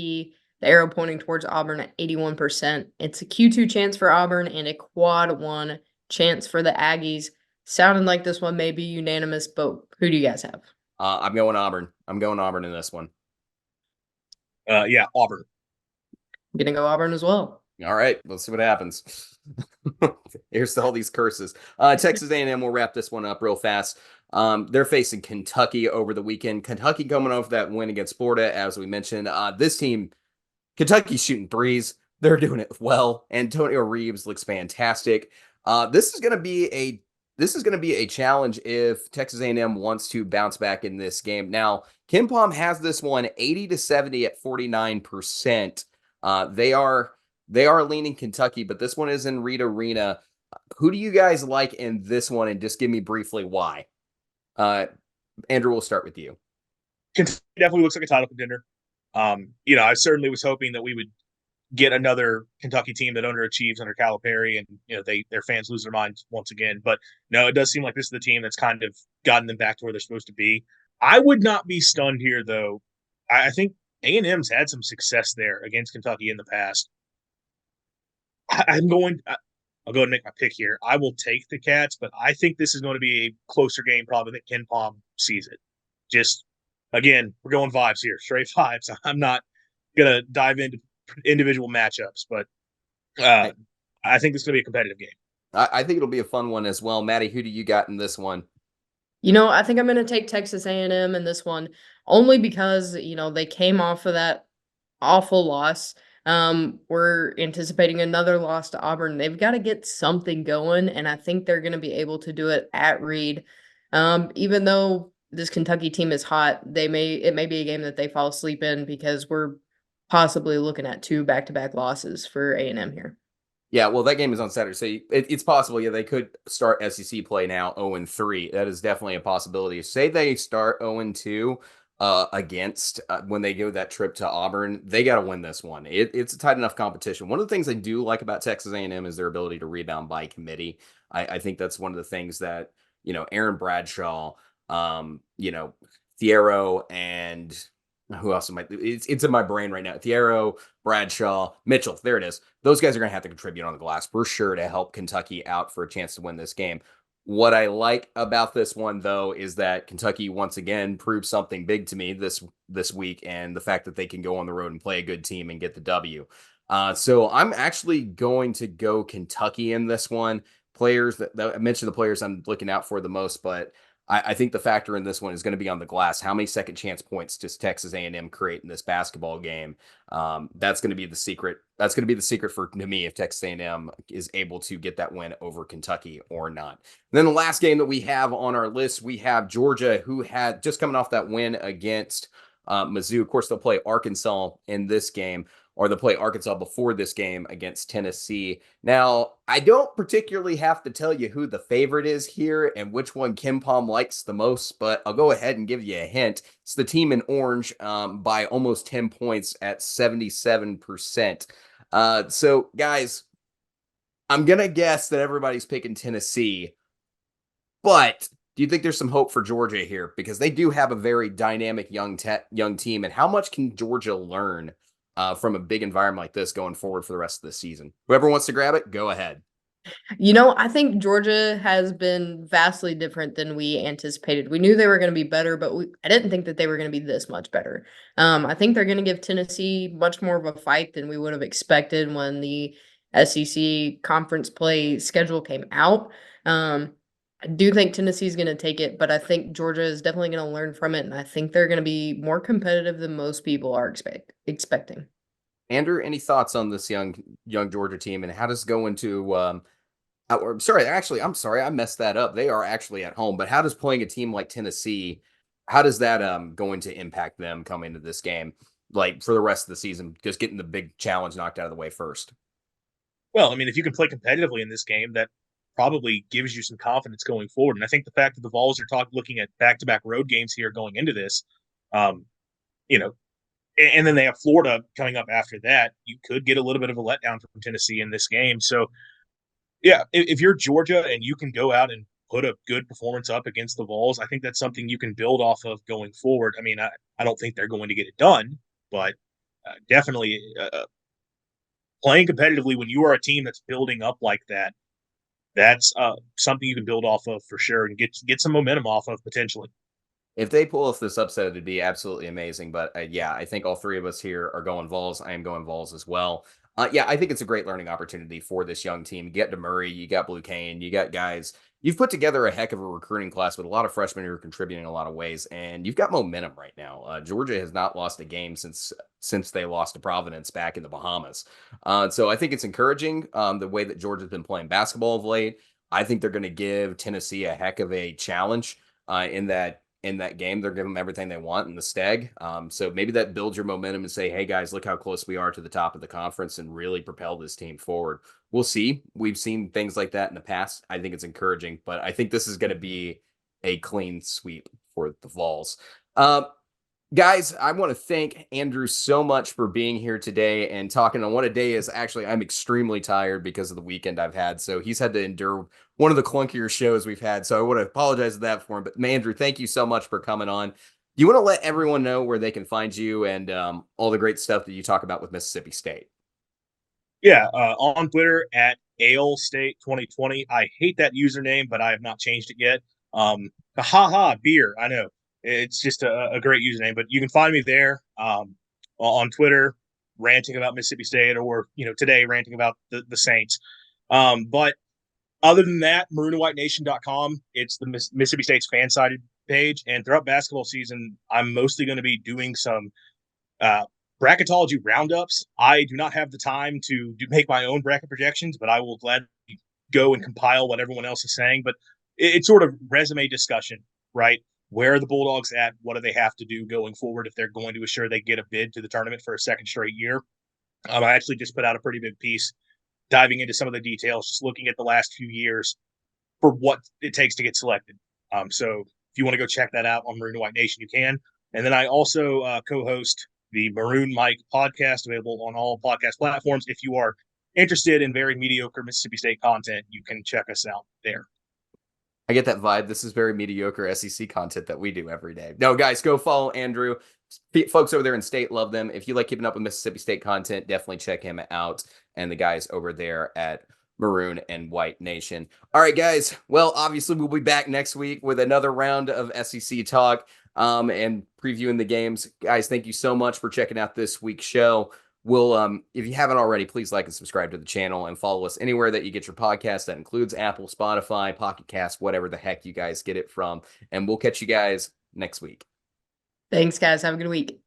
The arrow pointing towards Auburn at 81%. It's a Q2 chance for Auburn and a quad 1 chance for the Aggies. Sounding like this one may be unanimous, but who do you guys have?
I'm going Auburn. I'm going Auburn in this one.
Yeah, Auburn.
I'm gonna go Auburn as well.
All right, let's see what happens. Here's to all these curses. Texas A&M will wrap this one up real fast. They're facing Kentucky over the weekend. Kentucky coming off that win against Florida, as we mentioned. This team, Kentucky's shooting threes. They're doing it well. Antonio Reeves looks fantastic. This is going to be a challenge if Texas A&M wants to bounce back in this game. Now, Kim Pom has this one 80-70 at 49%. They are leaning Kentucky, but this one is in Reed Arena. Who do you guys like in this one? And just give me briefly why. Andrew, we'll start with you.
Kentucky definitely looks like a title contender. I certainly was hoping that we would get another Kentucky team that underachieves under Calipari, and their fans lose their minds once again. But no, it does seem like this is the team that's kind of gotten them back to where they're supposed to be. I would not be stunned here, though. I think A&M's had some success there against Kentucky in the past. I'll go ahead and make my pick here. I will take the Cats, but I think this is going to be a closer game probably than Ken Pom sees it. Just, again, we're going vibes here, straight vibes. I'm not going to dive into individual matchups, but I think this is going to be a competitive game.
I think it'll be a fun one as well. Maddie, who do you got in this one?
I think I'm going to take Texas A&M in this one only because, they came off of that awful loss. We're anticipating another loss to Auburn. They've got to get something going, and I think they're going to be able to do it at Reed. Even though this Kentucky team is hot, it may be a game that they fall asleep in because we're possibly looking at 2 back-to-back losses for A&M here.
Yeah, well, that game is on Saturday, so it's possible. Yeah, they could start SEC play now 0-3. That is definitely a possibility. Say they start 0-2 against when they go that trip to Auburn, they got to win this one. It's a tight enough competition. One of the things I do like about Texas A&M is their ability to rebound by committee. I think that's one of the things that Aaron Bradshaw, Thiero, and who else am I? It's in my brain right now. Thiero, Bradshaw, Mitchell. There it is. Those guys are going to have to contribute on the glass for sure to help Kentucky out for a chance to win this game. What I like about this one, though, is that Kentucky once again proved something big to me this week, and the fact that they can go on the road and play a good team and get the W. So I'm actually going to go Kentucky in this one. Players that I mentioned the players I'm looking out for the most, but I think the factor in this one is going to be on the glass. How many second chance points does Texas A&M create in this basketball game? That's going to be the secret. That's going to be the secret for to me if Texas A&M is able to get that win over Kentucky or not. And then the last game that we have on our list, we have Georgia, who had just coming off that win against Mizzou. Of course, they'll play Arkansas in this game, or they'll play Arkansas before this game against Tennessee. Now, I don't particularly have to tell you who the favorite is here and which one Kim Palm likes the most, but I'll go ahead and give you a hint. It's the team in orange by almost 10 points at 77%. So, guys, I'm going to guess that everybody's picking Tennessee, but do you think there's some hope for Georgia here? Because they do have a very dynamic young team, and how much can Georgia learn from a big environment like this going forward for the rest of the season? Whoever wants to grab it, go ahead.
I think Georgia has been vastly different than we anticipated. We knew they were going to be better, but I didn't think that they were going to be this much better. I think they're going to give Tennessee much more of a fight than we would have expected when the SEC conference play schedule came out. I do think Tennessee's going to take it, but I think Georgia is definitely going to learn from it, and I think they're going to be more competitive than most people are expecting.
Andrew, any thoughts on this young Georgia team, and how does it go into I'm sorry, I messed that up. They are actually at home, but how does playing a team like Tennessee, how does that going to impact them coming to this game, like for the rest of the season, just getting the big challenge knocked out of the way first?
Well, I mean, if you can play competitively in this game, that probably gives you some confidence going forward. And I think the fact that the Vols are looking at back-to-back road games here going into this, um, you know, and then they have Florida coming up after that, you could get a little bit of a letdown from Tennessee in this game. So, yeah, if you're Georgia and you can go out and put a good performance up against the Vols, I think that's something you can build off of going forward. I mean, I don't think they're going to get it done, but definitely playing competitively when you are a team that's building up like that, that's something you can build off of for sure and get some momentum off of potentially.
If they pull off this upset, it'd be absolutely amazing. But yeah, I think all three of us here are going Vols. I am going Vols as well. Yeah, I think it's a great learning opportunity for this young team. You get DeMurray, you got Blue Kane, you got guys. You've put together a heck of a recruiting class with a lot of freshmen who are contributing in a lot of ways, and you've got momentum right now. Georgia has not lost a game since they lost to Providence back in the Bahamas. So I think it's encouraging the way that Georgia's been playing basketball of late. I think they're going to give Tennessee a heck of a challenge in that game. They're giving them everything they want in the Steg. So maybe that builds your momentum and say, hey guys, look how close we are to the top of the conference and really propel this team forward. We'll see. We've seen things like that in the past. I think it's encouraging, but I think this is going to be a clean sweep for the Vols. Guys, I want to thank Andrew so much for being here today and talking on what a day is. Actually, I'm extremely tired because of the weekend I've had. So he's had to endure one of the clunkier shows we've had. So I want to apologize for that for him. But Andrew, thank you so much for coming on. Do you want to let everyone know where they can find you and all the great stuff that you talk about with Mississippi State?
Yeah, on Twitter at AleState2020. I hate that username, but I have not changed it yet. Beer. I know. It's just a great username, but you can find me there on Twitter, ranting about Mississippi State, or today ranting about the Saints. But other than that, maroonwhitenation.com. It's the Mississippi State's fan-sided page, and throughout basketball season, I'm mostly going to be doing some bracketology roundups. I do not have the time to make my own bracket projections, but I will gladly go and compile what everyone else is saying. But it's sort of resume discussion, right? Where are the Bulldogs at? What do they have to do going forward if they're going to assure they get a bid to the tournament for a second straight year? I actually just put out a pretty big piece diving into some of the details, just looking at the last few years for what it takes to get selected. So if you want to go check that out on Maroon White Nation, you can. And then I also co-host the Maroon Mike podcast, available on all podcast platforms. If you are interested in very mediocre Mississippi State content, you can check us out there.
I get that vibe. This is very mediocre SEC content that we do every day. No, guys, go follow Andrew. Folks over there in state love them. If you like keeping up with Mississippi State content, definitely check him out and the guys over there at Maroon and White Nation. All right, guys. Well, obviously, we'll be back next week with another round of SEC talk and previewing the games. Guys, thank you so much for checking out this week's show. We'll, if you haven't already, please like and subscribe to the channel and follow us anywhere that you get your podcast. That includes Apple, Spotify, Pocket Cast, whatever the heck you guys get it from. And we'll catch you guys next week.
Thanks, guys. Have a good week.